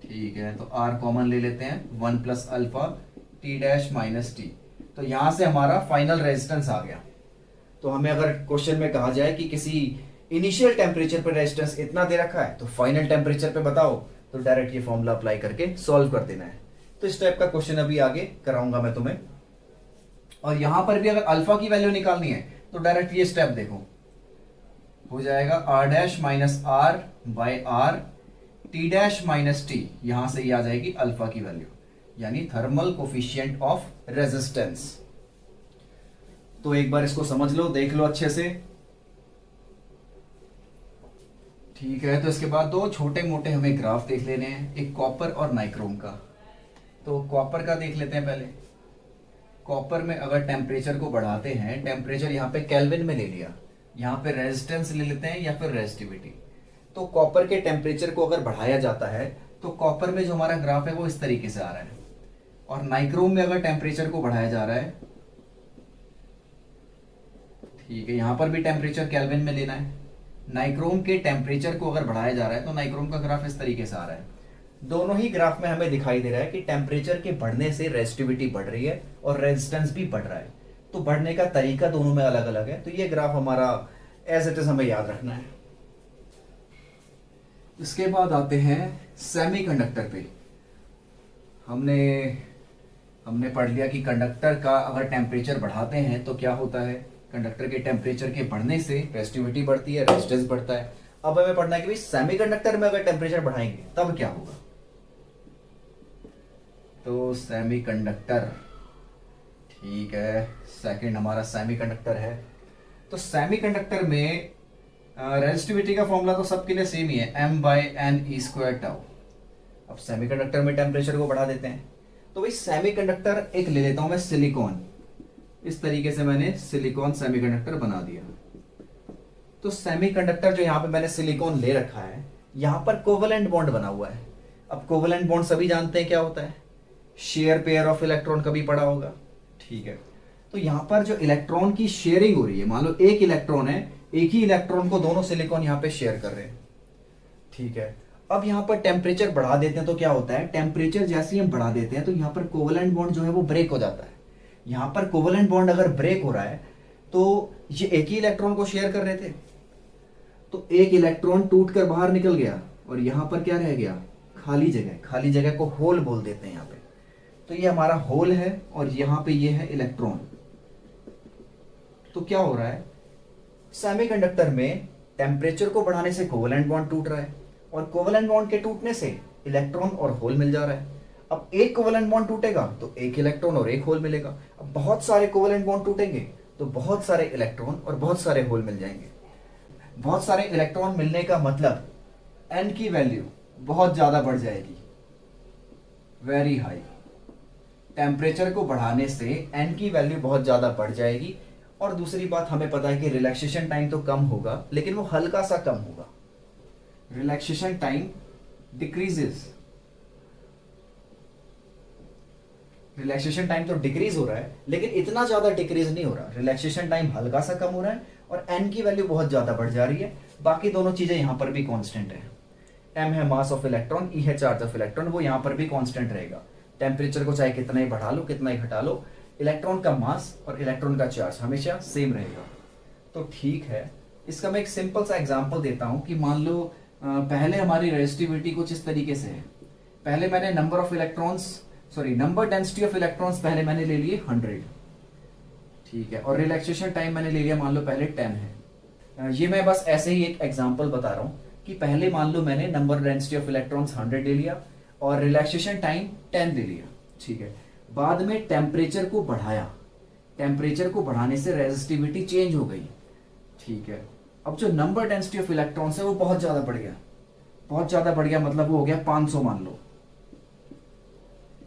ठीक है, तो आर कॉमन ले लेते हैं, 1 plus alpha T dash minus t. तो यहां से हमारा फाइनल रेजिस्टेंस आ गया। तो हमें अगर क्वेश्चन में कहा जाए कि किसी इनिशियल टेम्परेचर पर रेजिस्टेंस इतना दे रखा है तो फाइनल टेम्परेचर पे बताओ, तो डायरेक्ट ये फॉर्मूला अप्लाई करके सॉल्व कर देना है। तो इस टाइप का क्वेश्चन अभी आगे कराऊंगा मैं तुम्हें। और यहां पर भी अगर अल्फा की वैल्यू निकालनी है तो डायरेक्ट ये स्टेप देखो, हो जाएगा r dash minus r by r T dash minus t, यहां से ये आ जाएगी अल्फा की वैल्यू यानी थर्मल कोफिशिएंट ऑफ रेजिस्टेंस। तो एक बार इसको समझ लो, देख लो अच्छे से। ठीक है, तो इसके बाद दो छोटे मोटे हमें ग्राफ देख लेने हैं, एक कॉपर और नाइक्रोम का। तो कॉपर का देख लेते हैं पहले। कॉपर में अगर टेम्परेचर को बढ़ाते हैं, टेम्परेचर यहाँ पे केल्विन में ले लिया, यहाँ पे रेजिस्टेंस ले लेते हैं या फिर रेजिस्टिविटी। तो कॉपर के टेम्परेचर को अगर बढ़ाया जाता है तो कॉपर में जो हमारा ग्राफ है वो इस तरीके से आ रहा है। और नाइक्रोम में अगर टेम्परेचर को बढ़ाया जा रहा है, ठीक है, यहां पर भी टेम्परेचर केल्विन में लेना है। नाइक्रोम के टेम्परेचर को अगर बढ़ाया जा रहा है तो नाइक्रोम का ग्राफ इस तरीके से आ रहा है। दोनों ही ग्राफ में हमें दिखाई दे रहा है कि टेम्परेचर के बढ़ने से रेजिस्टिविटी बढ़ रही है और रेजिस्टेंस भी बढ़ रहा है। तो बढ़ने का तरीका दोनों में अलग अलग है। तो ये ग्राफ हमारा एज इट इज हमें याद रखना है। इसके बाद आते हैं सेमीकंडक्टर पे। हमने पढ़ लिया कि कंडक्टर का अगर टेम्परेचर बढ़ाते हैं तो क्या होता है। कंडक्टर के टेम्परेचर के बढ़ने से रेजिस्टिविटी बढ़ती है, रेजिस्टेंस बढ़ता है। अब हमें पढ़ना है कि भाई सेमीकंडक्टर में अगर टेम्परेचर बढ़ाएंगे तब क्या होगा। तो सेमीकंडक्टर, ठीक है, सेकंड हमारा सेमीकंडक्टर है। तो सेमीकंडक्टर में रेजिस्टिविटी का फॉर्मूला तो सबके लिए सेम ही है, m/n² टाउ। अब सेमीकंडक्टर में टेम्परेचर को बढ़ा देते हैं, तो भाई सेमीकंडक्टर एक ले लेता हूं मैं सिलिकॉन। इस तरीके से मैंने सिलिकॉन सेमीकंडक्टर बना दिया। तो सेमीकंडक्टर जो यहाँ पे मैंने सिलिकॉन ले रखा है, यहाँ पर कोवेलेंट बॉन्ड बना हुआ है। अब कोवेलेंट बॉन्ड सभी जानते हैं क्या होता है, शेयर पेयर ऑफ इलेक्ट्रॉन, कभी पढ़ा होगा, ठीक है। तो यहाँ पर जो इलेक्ट्रॉन की शेयरिंग हो रही है, मान लो एक इलेक्ट्रॉन है, एक ही इलेक्ट्रॉन को दोनों सिलिकॉन यहाँ पे शेयर कर रहे हैं, ठीक है। अब यहाँ पर टेम्परेचर बढ़ा देते हैं तो क्या होता है, टेम्परेचर जैसे ही हम बढ़ा देते हैं तो यहाँ पर कोवेलेंट बॉन्ड जो है वो ब्रेक हो जाता है। यहाँ पर कोवेलेंट बॉन्ड अगर ब्रेक हो रहा है तो ये एक ही इलेक्ट्रॉन को शेयर कर रहे थे, तो एक इलेक्ट्रॉन टूट कर बाहर निकल गया और यहाँ पर क्या रह गया, खाली जगह। खाली जगह को होल बोल देते हैं यहाँ पे। तो ये हमारा होल है और यहाँ पे ये है इलेक्ट्रॉन। तो क्या हो रहा है, सेमीकंडक्टर में टेम्परेचर को बढ़ाने से कोवेलेंट बॉन्ड टूट रहा है और कोवेलेंट बॉन्ड के टूटने से इलेक्ट्रॉन और होल मिल जा रहा है। अब एक कोवेलेंट बॉन्ड टूटेगा तो एक इलेक्ट्रॉन और एक होल मिलेगा। अब बहुत सारे कोवेलेंट बॉन्ड टूटेंगे तो बहुत सारे इलेक्ट्रॉन और बहुत सारे होल मिल जाएंगे। बहुत सारे इलेक्ट्रॉन मिलने का मतलब n की वैल्यू बहुत ज्यादा बढ़ जाएगी, वेरी हाई। टेम्परेचर को बढ़ाने से n की वैल्यू बहुत ज्यादा बढ़ जाएगी। और दूसरी बात हमें पता है कि रिलैक्सेशन टाइम तो कम होगा, लेकिन वो हल्का सा कम होगा। Relaxation time decreases, relaxation time तो डिक्रीज हो रहा है लेकिन इतना ज्यादा डिक्रीज नहीं हो रहा। रिलैक्सेशन टाइम हल्का सा कम हो रहा है और n की वैल्यू बहुत ज्यादा बढ़ जा रही है। बाकी दोनों चीजें यहां पर भी कांस्टेंट है। m है मास ऑफ इलेक्ट्रॉन, e है चार्ज ऑफ इलेक्ट्रॉन, वो यहां पर भी कांस्टेंट रहेगा। टेम्परेचर को चाहे कितना ही बढ़ा लो कितना ही घटा लो, इलेक्ट्रॉन का मास और इलेक्ट्रॉन का चार्ज हमेशा सेम रहेगा। तो ठीक है, इसका मैं एक सिंपल सा एग्जांपल देता हूं कि मान लो पहले हमारी रेजिस्टिविटी कुछ इस तरीके से है। पहले मैंने नंबर डेंसिटी ऑफ इलेक्ट्रॉन्स पहले मैंने ले लिए 100, ठीक है, और रिलैक्सेशन टाइम मैंने ले लिया मान लो पहले 10 है। ये मैं बस ऐसे ही एक एग्जांपल बता रहा हूं कि पहले मान लो मैंने नंबर डेंसिटी ऑफ इलेक्ट्रॉन्स 100 ले लिया और रिलैक्सेशन टाइम 10 ले लिया, ठीक है। बाद में टेम्परेचर को बढ़ाया, टेम्परेचर को बढ़ाने से रेजिस्टिविटी चेंज हो गई, ठीक है। अब जो नंबर डेंसिटी ऑफ इलेक्ट्रॉन्स है वो बहुत ज्यादा बढ़ गया, बहुत ज्यादा बढ़ गया, मतलब वो हो गया 500 मान लो।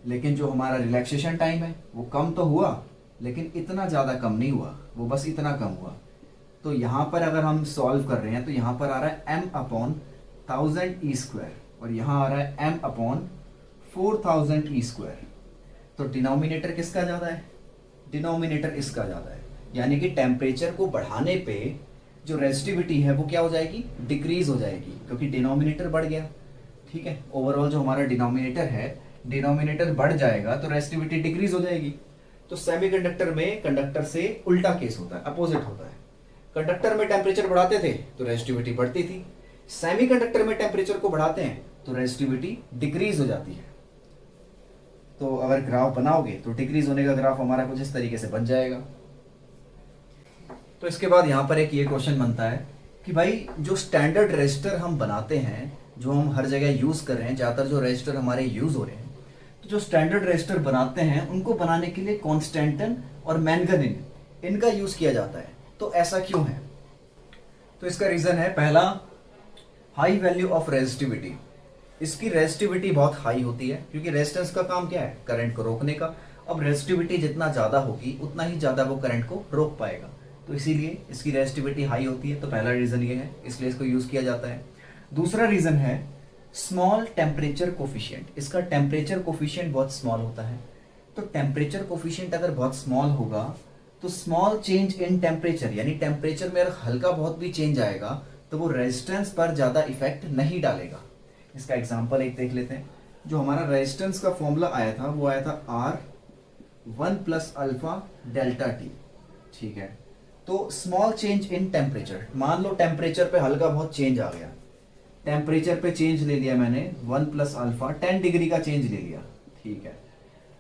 लेकिन जो हमारा रिलैक्सेशन टाइम है वो कम तो हुआ लेकिन इतना ज्यादा कम नहीं हुआ, वो बस इतना कम हुआ। तो यहां पर अगर हम सॉल्व कर रहे हैं तो यहां पर आ रहा है m/1000 e² और यहां आ रहा है m/4000 e²। तो डिनोमिनेटर किसका ज्यादा है, डिनोमिनेटर इसका ज्यादा है। यानी कि टेम्परेचर को बढ़ाने पे जो रेजिस्टिविटी है वो क्या हो जाएगी, डिक्रीज हो जाएगी, क्योंकि डिनोमिनेटर बढ़ गया, ठीक है। ओवरऑल जो हमारा डिनोमिनेटर है, डिनोमिनेटर बढ़ जाएगा तो रेजिस्टिविटी डिक्रीज हो जाएगी। तो सेमीकंडक्टर में कंडक्टर से उल्टा केस होता है, अपोजिट होता है। कंडक्टर में टेम्परेचर बढ़ाते थे तो रेजिस्टिविटी बढ़ती थी, सेमीकंडक्टर में टेम्परेचर को बढ़ाते हैं तो रेजिस्टिविटी डिक्रीज हो जाती है। तो अगर ग्राफ बनाओगे तो डिक्रीज होने का ग्राफ हमारा कुछ इस तरीके से बन जाएगा। तो इसके बाद यहाँ पर एक ये क्वेश्चन बनता है कि भाई जो स्टैंडर्ड रेजिस्टर हम बनाते हैं, जो हम हर जगह यूज कर रहे हैं, ज्यादातर जो रेजिस्टर हमारे यूज हो रहे हैं, तो जो स्टैंडर्ड रेजिस्टर बनाते हैं उनको बनाने के लिए कॉन्स्टेंटन और मैंगनीज इनका यूज किया जाता है। तो ऐसा क्यों है, तो इसका रीजन है पहला, हाई वैल्यू ऑफ रेजिस्टिविटी। इसकी रेजिस्टिविटी बहुत हाई होती है क्योंकि रेजिस्टेंस का काम क्या है, करंट को रोकने का। अब रेजिस्टिविटी जितना ज्यादा होगी उतना ही ज्यादा वो करंट को रोक पाएगा, तो इसीलिए इसकी रेजिस्टिविटी हाई होती है। तो पहला रीजन ये है, इसलिए इसको यूज किया जाता है। दूसरा रीजन है स्मॉल टेम्परेचर कोफिशिएंट। इसका टेम्परेचर कोफिशिएंट बहुत स्मॉल होता है। तो टेम्परेचर कोफिशिएंट अगर बहुत स्मॉल होगा तो स्मॉल चेंज इन टेम्परेचर, यानी टेम्परेचर में अगर हल्का बहुत भी चेंज आएगा तो वो रेजिस्टेंस पर ज्यादा इफेक्ट नहीं डालेगा। इसका एग्जांपल एक देख लेते हैं। जो हमारा रेजिस्टेंस का फॉर्मूला आया था वो आया था R1 + अल्फा डेल्टा T, ठीक है। तो स्मॉल चेंज इन टेम्परेचर, मान लो टेम्परेचर पे हल्का बहुत चेंज आ गया, टेम्परेचर पे चेंज ले लिया मैंने 1 + अल्फा, 10 डिग्री का चेंज ले लिया, ठीक है।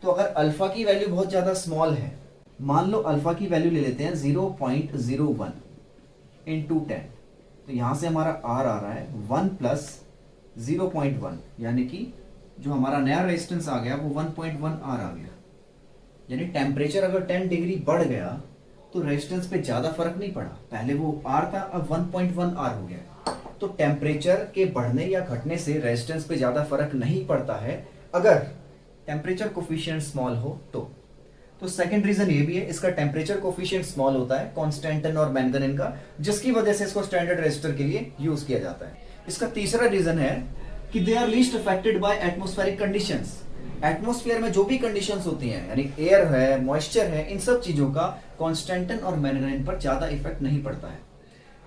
तो अगर अल्फा की वैल्यू बहुत ज्यादा स्मॉल है, मान लो अल्फा की वैल्यू ले लेते हैं 0.01 × 10, तो यहां से हमारा R आ रहा है 1 + 0.1 यानी कि जो हमारा नया रेजिस्टेंस आ गया वो 1.1 आर आ गया। यानी टेम्परेचर अगर 10 डिग्री बढ़ गया तो रेजिस्टेंस पे ज़्यादा फर्क नहीं पड़ा, पहले वो आर था अब 1.1 आर हो गया। तो टेम्परेचर के बढ़ने या घटने से रेजिस्टेंस पे ज़्यादा फर्क नहीं पड़ता है अगर टेम्परेचर कोफिशिएंट स्मॉल हो तो सेकंड रीजन ये भी है, इसका टेम्परेचर कोफिशिएंट स्मॉल होता है कांस्टेंटिन और मैंगनीज का, जिसकी वजह से इसको स्टैंडर्ड रेजिस्टर के लिए यूज किया जाता है। इसका तीसरा रीजन है कि they are least affected by atmospheric conditions. Atmosphere में जो भी कंडीशंस होती हैं यानी एयर है, मॉइस्चर है, इन सब चीजों का कांस्टेंटिन और मैंगनीज पर ज्यादा इफेक्ट नहीं पड़ता है।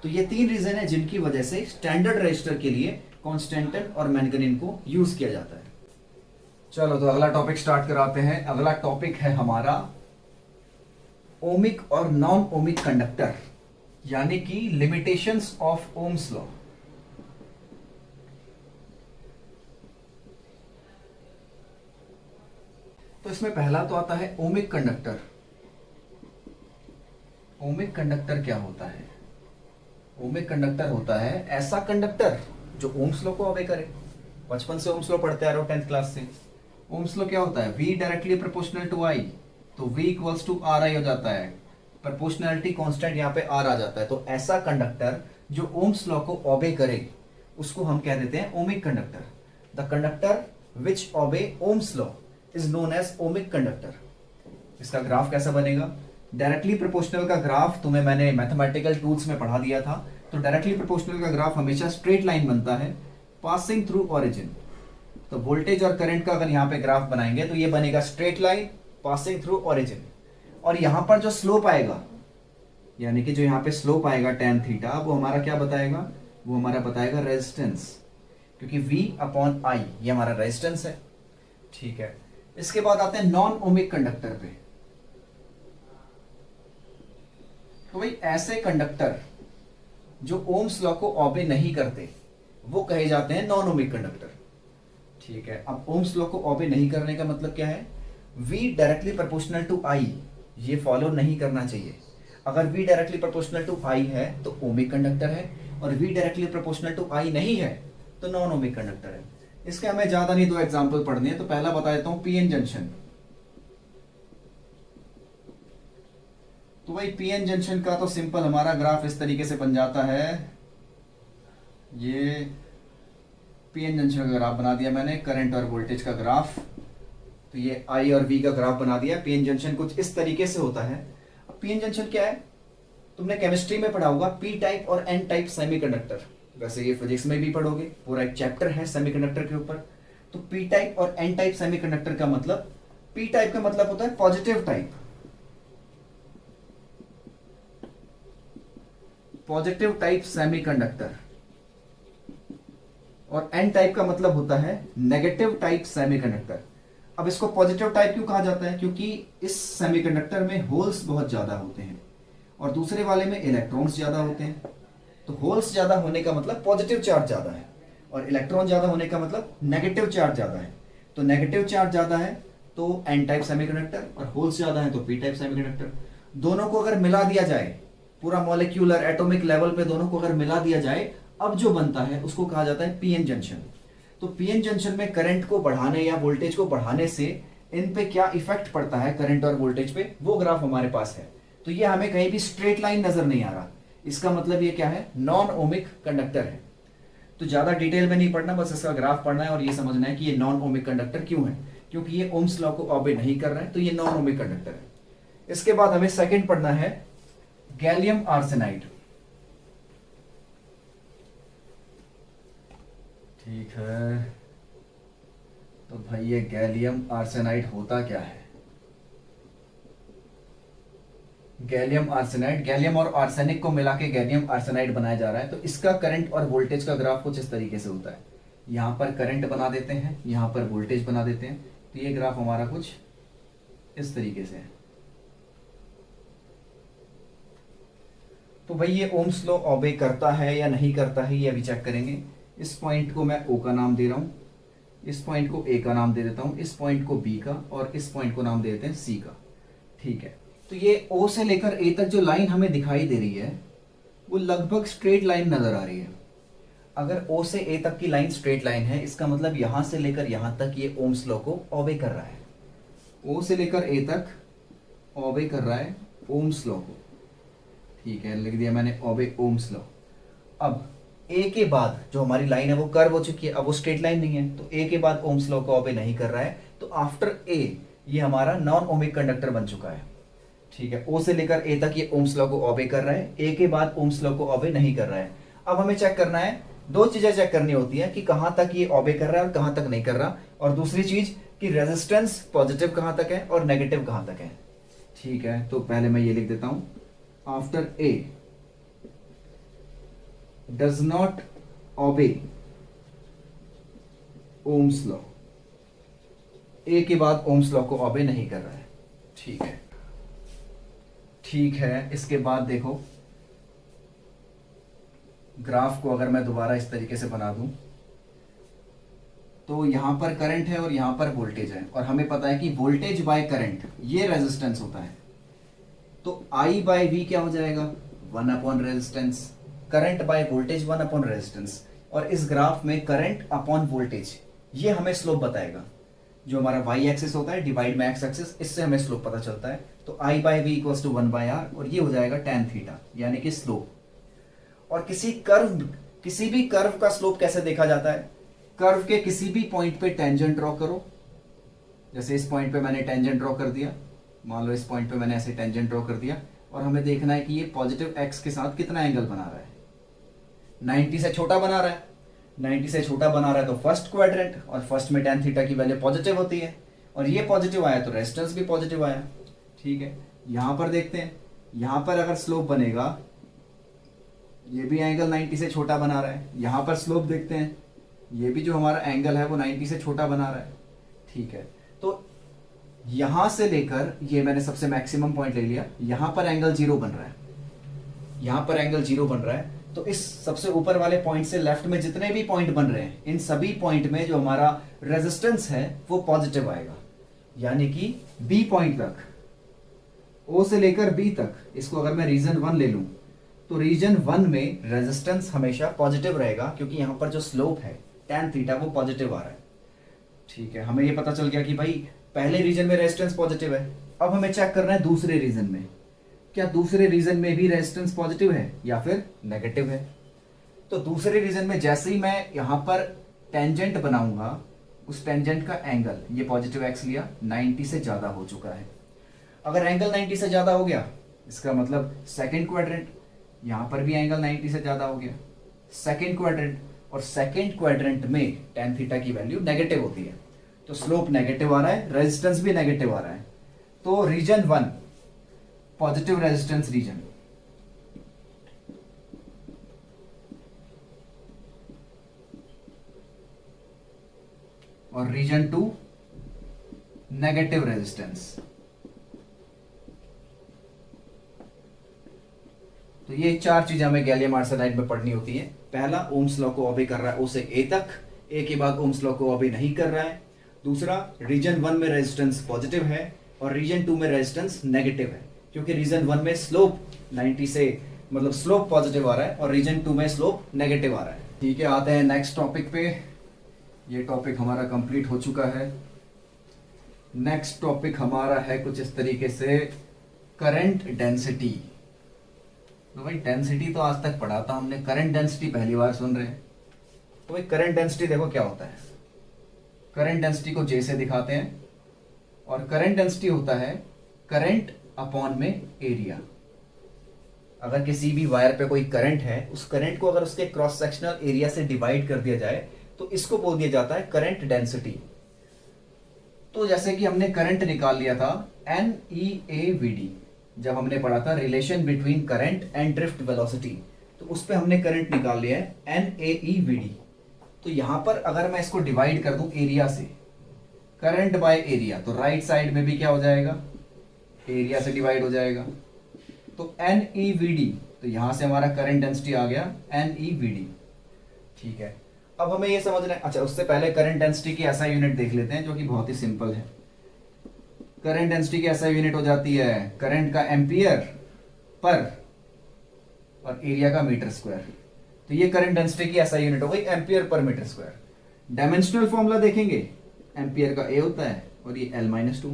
तो ये 3 रीजन है जिनकी वजह से स्टैंडर्ड रेजिस्टर के लिए कांस्टेंटिन और मैंगनीज को यूज किया जाता है। चलो तो अगला टॉपिक स्टार्ट कराते हैं। अगला टॉपिक है हमारा ओमिक और नॉन ओमिक कंडक्टर, यानी कि लिमिटेशंस ऑफ ओम्स लॉ। तो इसमें पहला तो आता है ओमिक कंडक्टर। ओमिक कंडक्टर क्या होता है? ओमिक कंडक्टर होता है ऐसा कंडक्टर जो ओम्स लॉ को ओबे करे। बचपन से ओम्स लॉ पढ़ते आ रहे हो 10th क्लास से। ओम्स लॉ क्या होता है? V directly proportional to I, तो V इक्वल्स टू RI हो जाता है। प्रोपोर्शनलिटी कांस्टेंट यहाँ पे R आ जाता है। तो ऐसा कंडक्टर जो ओम्स लॉ को ओबे करे उसको हम कह देते हैं ohmic conductor. The conductor which obey ohm's law is known as ohmic conductor. इसका ग्राफ कैसा बनेगा? डायरेक्टली प्रोपोर्शनल का ग्राफ तुम्हें मैंने मैथमेटिकल टूल्स में पढ़ा दिया था। तो डायरेक्टली प्रोपोर्शनल का ग्राफ हमेशा स्ट्रेट लाइन बनता है पासिंग थ्रू ऑरिजिन। तो वोल्टेज और करंट का अगर यहाँ पे ग्राफ बनाएंगे तो ये बनेगा straight line passing through origin. और यहाँ पर जो स्लोप आएगा, यानी कि जो यहाँ पे स्लोप आएगा tan थीटा, वो हमारा क्या बताएगा? वो हमारा बताएगा रेजिस्टेंस, क्योंकि V अपॉन I ये हमारा रेजिस्टेंस है। ठीक है, इसके बाद आते हैं नॉन ओमिक कंडक्टर पे। तो भाई ऐसे कंडक्टर जो ओम्स लॉ को ओबे नहीं करते वो कहे जाते हैं नॉन ओमिक कंडक्टर। ठीक है, अब ओम्स लॉ को ओबे नहीं करने का मतलब क्या है? V directly proportional to I ये फॉलो नहीं करना चाहिए। अगर V directly proportional to I है तो ओमिक कंडक्टर है, और V directly proportional to I नहीं है तो नॉन ओमिक कंडक्टर है। इसके हमें ज्यादा नहीं 2 एग्जाम्पल पढ़ने हैं। तो पहला बता देता हूं पीएन जंक्शन। तो भाई पीएन जंक्शन का तो सिंपल हमारा ग्राफ इस तरीके से बन जाता है। ये पीएन जंक्शन का ग्राफ बना दिया मैंने, करंट और वोल्टेज का ग्राफ। तो ये आई और वी का ग्राफ बना दिया। पीएन जंक्शन कुछ इस तरीके से होता है। अब पीएन जंक्शन क्या है? तुमने केमिस्ट्री में पढ़ा होगा पी टाइप और एन टाइप सेमीकंडक्टर। वैसे ये फिजिक्स में भी पढ़ोगे, पूरा एक चैप्टर है सेमीकंडक्टर के ऊपर। तो पी टाइप और एन टाइप सेमीकंडक्टर का मतलब, पी टाइप का मतलब होता है positive type, positive type semiconductor, और एन टाइप का मतलब होता है नेगेटिव टाइप सेमीकंडक्टर। अब इसको पॉजिटिव टाइप क्यों कहा जाता है? क्योंकि इस सेमीकंडक्टर में होल्स बहुत ज्यादा होते हैं और दूसरे वाले में इलेक्ट्रॉन्स ज्यादा होते हैं। तो होल्स ज्यादा होने का मतलब पॉजिटिव चार्ज ज्यादा है, और इलेक्ट्रॉन ज्यादा होने का मतलब नेगेटिव चार्ज ज्यादा है। तो नेगेटिव चार्ज ज्यादा है तो एन टाइप सेमीकंडक्टर, और होल्स ज्यादा है तो पी टाइप सेमीकंडक्टर। दोनों को अगर मिला दिया जाए, पूरा मॉलिक्यूलर एटॉमिक लेवल पे दोनों को अगर मिला दिया जाए, अब जो बनता है उसको कहा जाता है पीएन जंक्शन। तो पीएन जंक्शन में करंट को बढ़ाने या वोल्टेज को बढ़ाने से इन पे क्या इफेक्ट पड़ता है करंट और वोल्टेज पे, वो ग्राफ हमारे पास है। तो ये हमें कहीं भी स्ट्रेट लाइन नजर नहीं आ रहा। इसका मतलब ये क्या है? नॉन ओमिक कंडक्टर है। तो ज्यादा डिटेल में नहीं पढ़ना, बस इसका ग्राफ पढ़ना है और ये समझना है कि ये नॉन ओमिक कंडक्टर क्यों है। क्योंकि ये ओम्स लॉ को ओबे नहीं कर रहा है, तो ये नॉन ओमिक कंडक्टर है। इसके बाद हमें सेकंड पढ़ना है गैलियम आर्सेनाइड। ठीक है, तो भाई ये गैलियम आर्सेनाइड होता क्या है? गैलियम आर्सेनाइड, गैलियम और आर्सेनिक को मिला के गैलियम आर्सेनाइड बनाया जा रहा है। तो इसका करंट और वोल्टेज का ग्राफ कुछ इस तरीके से होता है। यहां पर करंट बना देते हैं, यहां पर वोल्टेज बना देते हैं। तो ये ग्राफ हमारा कुछ इस तरीके से है। तो भाई ये ओम्स लॉ ओबे करता है या नहीं करता है, ये अभी चेक करेंगे। इस पॉइंट को मैं O का नाम दे रहा हूं, इस पॉइंट को A का नाम दे देता हूं, इस पॉइंट को B का, और इस पॉइंट को नाम दे देते हैं C का। ठीक है, तो ये O से लेकर A तक जो लाइन हमें दिखाई दे रही है वो लगभग स्ट्रेट लाइन नजर आ रही है। अगर ओ से ए तक की लाइन स्ट्रेट लाइन है, इसका मतलब यहां से लेकर यहां तक ये ओम्स लॉ को ओबे कर रहा है। ओ से लेकर ए तक ओबे कर रहा है ओम्स लॉ को, ठीक है, लिख दिया मैंने ओबे ओम्स लॉ। अब ए के बाद जो हमारी लाइन है वो कर्व हो चुकी है, अब वो स्ट्रेट लाइन नहीं है, तो ए के बाद ओम्स लॉ को ओबे नहीं कर रहा है, तो आफ्टर ए ये हमारा नॉन ओमिक कंडक्टर बन चुका है, ठीक है। ओ से लेकर ए तक ये ओम्स लॉ को ओबे कर रहा है, ए के बाद ओम्स लॉ को ओबे नहीं कर रहा है। अब हमें चेक करना है, दो चीजें चेक करनी होती है कि कहां तक ये ओबे कर रहा है और कहां तक नहीं कर रहा, और दूसरी चीज कि रेजिस्टेंस पॉजिटिव कहां तक है और नेगेटिव कहां तक है, ठीक है। तो पहले मैं ये लिख देता हूं, after a does not obey ohm's law, a के बाद ओम्स लॉ को ओबे नहीं कर रहा है, ठीक है, ठीक है। इसके बाद देखो ग्राफ को अगर मैं दोबारा इस तरीके से बना दूं, तो यहां पर करंट है और यहां पर वोल्टेज है, और हमें पता है कि वोल्टेज बाय करंट ये रेजिस्टेंस होता है, तो I बाय V क्या हो जाएगा, 1 upon resistance, current by voltage 1 upon resistance, और इस ग्राफ में करंट अपॉन वोल्टेज ये हमें स्लोप बताएगा, जो हमारा y एक्सिस होता है डिवाइड में x एक्सिस, इससे हमें स्लोप पता चलता है। तो I by V equals to 1 by r, और ये हो जाएगा tan थीटा, यानी कि स्लोप। और किसी भी कर्व का स्लोप कैसे देखा जाता है, कर्व के किसी भी पॉइंट पे टेंजेंट ड्रॉ करो, जैसे इस पॉइंट पे मैंने टेंजेंट ड्रॉ कर दिया, मान लो इस पॉइंट पे मैंने ऐसे टेंजेंट ड्रॉ कर दिया, और हमें देखना है कि ये पॉजिटिव x के साथ कितना एंगल बना रहा है, 90 से छोटा बना रहा है, 90 से छोटा बना रहा है तो फर्स्ट क्वाड्रेंट, और फर्स्ट में tan थीटा की वैल्यू पॉजिटिव होती है, और ये पॉजिटिव आया तो रेजिस्टेंस भी पॉजिटिव आया, ठीक है। यहां पर देखते हैं, यहां पर अगर स्लोप बनेगा, ये भी एंगल 90 से छोटा बना रहा है, यहां पर स्लोप देखते हैं, ये भी जो हमारा एंगल है वो 90 से छोटा बना रहा है, ठीक है। तो यहां से लेकर ये मैंने सबसे मैक्सिमम पॉइंट ले लिया, यहां पर एंगल 0 बन रहा है, यहां पर एंगल 0 बन रहा है, तो इस सबसे ऊपर वाले पॉइंट से लेफ्ट में जितने भी पॉइंट बन रहे हैं, इन सभी पॉइंट में जो हमारा रेजिस्टेंस है वो पॉजिटिव आएगा, यानी कि बी पॉइंट तक, ओ से लेकर बी तक, इसको अगर मैं रीजन 1 ले लूं, तो रीजन 1 में रेजिस्टेंस हमेशा पॉजिटिव रहेगा, क्योंकि यहां पर जो स्लोप है tan थीटा वो पॉजिटिव आ रहा है, ठीक है। हमें ये पता चल गया कि भाई पहले रीजन में रेजिस्टेंस पॉजिटिव है। अब हमें चेक करना है दूसरे रीजन में, क्या दूसरे रीजन में भी रेजिस्टेंस पॉजिटिव है या फिर नेगेटिव है। तो दूसरे रीजन में जैसे ही मैं यहां पर टेंजेंट बनाऊंगा, उस टेंजेंट का एंगल, ये पॉजिटिव एक्स लिया, 90 से ज्यादा हो चुका है। अगर एंगल 90 से ज्यादा हो गया, इसका मतलब सेकंड क्वाड्रेंट, यहां पर भी एंगल 90 से ज्यादा हो गया, सेकंड क्वाड्रेंट, और सेकंड क्वाड्रेंट में tan थीटा की वैल्यू नेगेटिव होती है, तो स्लोप नेगेटिव आ रहा है, रेजिस्टेंस भी नेगेटिव आ रहा है, तो रीजन 1 पॉजिटिव रेजिस्टेंस रीजन, और रीजन 2 नेगेटिव रेजिस्टेंस। तो ये 4 चीजें हमें गैलियम आर्सेनाइड में पढ़नी होती है। पहला, ओम्स लॉ को ओबे कर रहा है ओ से ए तक, ए के बाद ओम्स लॉ को ओबे नहीं कर रहा है। दूसरा, रीजन 1 में रेजिस्टेंस पॉजिटिव है और रीजन 2 में रेजिस्टेंस नेगेटिव है, क्योंकि रीजन 1 में स्लोप 90 से मतलब स्लोप पॉजिटिव आ रहा है और रीजन 2 में स्लोप नेगेटिव आ रहा है, ठीक है। आते हैं नेक्स्ट टॉपिक पे, ये टॉपिक हमारा कंप्लीट हो चुका है। नेक्स्ट टॉपिक हमारा है कुछ इस तरीके से, करंट डेंसिटी। तो भाई डेंसिटी तो आज तक पढ़ा था हमने, करंट डेंसिटी पहली बार सुन रहे हैं। तो भाई करंट डेंसिटी देखो क्या होता है, करंट डेंसिटी को J से दिखाते हैं, और करंट डेंसिटी होता है करंट अपॉन में एरिया। अगर किसी भी वायर पे कोई करंट है, उस करंट को अगर उसके क्रॉस सेक्शनल एरिया से डिवाइड कर दिया जाए तो इसको बोल दिया जाता है करंट डेंसिटी। तो जैसे कि हमने करंट निकाल लिया था NEAVD, जब हमने पढ़ा था relation between current and drift velocity, तो उस पे हमने करंट निकाल लिया है NAEVD। तो यहां पर अगर मैं इसको डिवाइड कर दूं एरिया से, करंट बाय एरिया, तो राइट साइड में भी क्या हो जाएगा, एरिया से डिवाइड हो जाएगा, तो NEVD, तो यहां से हमारा करंट डेंसिटी आ गया NEVD, ठीक है। अब हमें ये समझना है, अच्छा उससे पहले करंट डेंसिटी की ऐसा यूनिट देख लेते हैं जो कि बहुत ही सिंपल है। करंट डेंसिटी की ऐसा यूनिट हो जाती है करंट का एम्पियर पर और एरिया का मीटर स्क्वायर। तो ये करंट डेंसिटी की ऐसा यूनिट हो गई ampere per metre square. Dimensional formula देखेंगे, एम्पियर का ए होता है और ये L-2,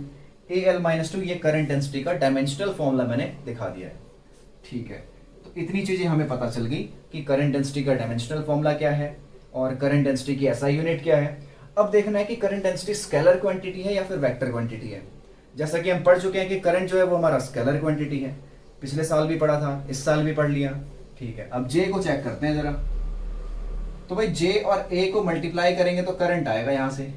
Al-2 ये करंट डेंसिटी का डायमेंशनल फॉर्मूला मैंने दिखा दिया है। ठीक है, तो इतनी चीजें हमें पता चल गई कि करंट डेंसिटी का डायमेंशनल फॉर्मूला क्या है और करंट डेंसिटी की ऐसा यूनिट क्या है। अब देखना है कि करंट डेंसिटी स्केलर क्वांटिटी है या फिर वेक्टर क्वांटिटी है। जैसा कि हम पढ़ चुके हैं कि करंट जो है वो हमारा स्केलर क्वांटिटी है, पिछले साल भी पढ़ा था, इस साल भी पढ़ लिया। ठीक है, अब जे को चेक करते हैं जरा। तो भाई जे और ए को मल्टीप्लाई करेंगे तो करंट आएगा यहां से,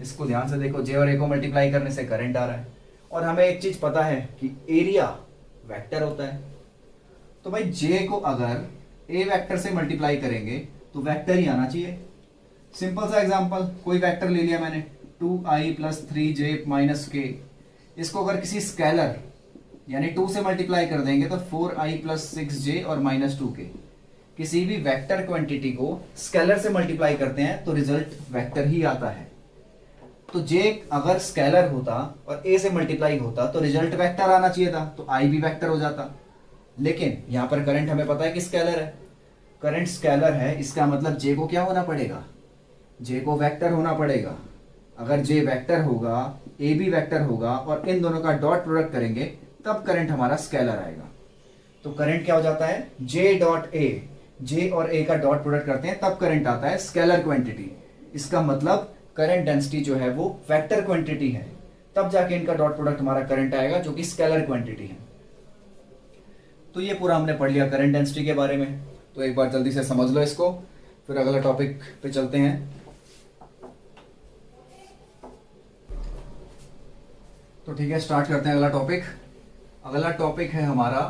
इसको ध्यान से देखो, जे और ए को मल्टीप्लाई करने से करंट आ रहा है। और हमें एक चीज पता है कि एरिया वेक्टर होता है, तो भाई जे को अगर ए वेक्टर से मल्टीप्लाई करेंगे तो वेक्टर ही आना चाहिए। सिंपल सा एग्जांपल, कोई वेक्टर ले लिया मैंने 2i + 3j - k, इसको अगर किसी स्केलर यानी 2 से मल्टीप्लाई कर देंगे तो 4i + 6j और -2k। किसी भी वेक्टर क्वांटिटी को स्केलर से मल्टीप्लाई करते हैं तो रिजल्ट वेक्टर ही आता है। तो j अगर स्केलर होता और a से मल्टीप्लाई होता तो रिजल्ट वेक्टर आना चाहिए था, तो i भी वेक्टर हो जाता। लेकिन यहां पर करंट हमें पता है कि स्केलर है, करंट स्केलर है, इसका मतलब j को क्या होना पड़ेगा, j को वेक्टर होना पड़ेगा। अगर j वेक्टर होगा, a भी वेक्टर होगा और इन दोनों का डॉट प्रोडक्ट करेंगे तब करंट हमारा स्केलर आएगा। तो करंट क्या हो जाता है, j.a, j और a का डॉट प्रोडक्ट करते हैं तब करंट आता है स्केलर क्वांटिटी। इसका मतलब करंट डेंसिटी जो है वो वेक्टर क्वांटिटी है, तब जाके इनका डॉट प्रोडक्ट हमारा करंट आएगा जो कि स्केलर क्वांटिटी है। तो ये पूरा हमने पढ़ लिया करंट डेंसिटी के बारे में। तो एक बार जल्दी से समझ लो इसको, फिर अगला टॉपिक पे चलते हैं। तो ठीक है, स्टार्ट करते हैं अगला टॉपिक। अगला टॉपिक है हमारा,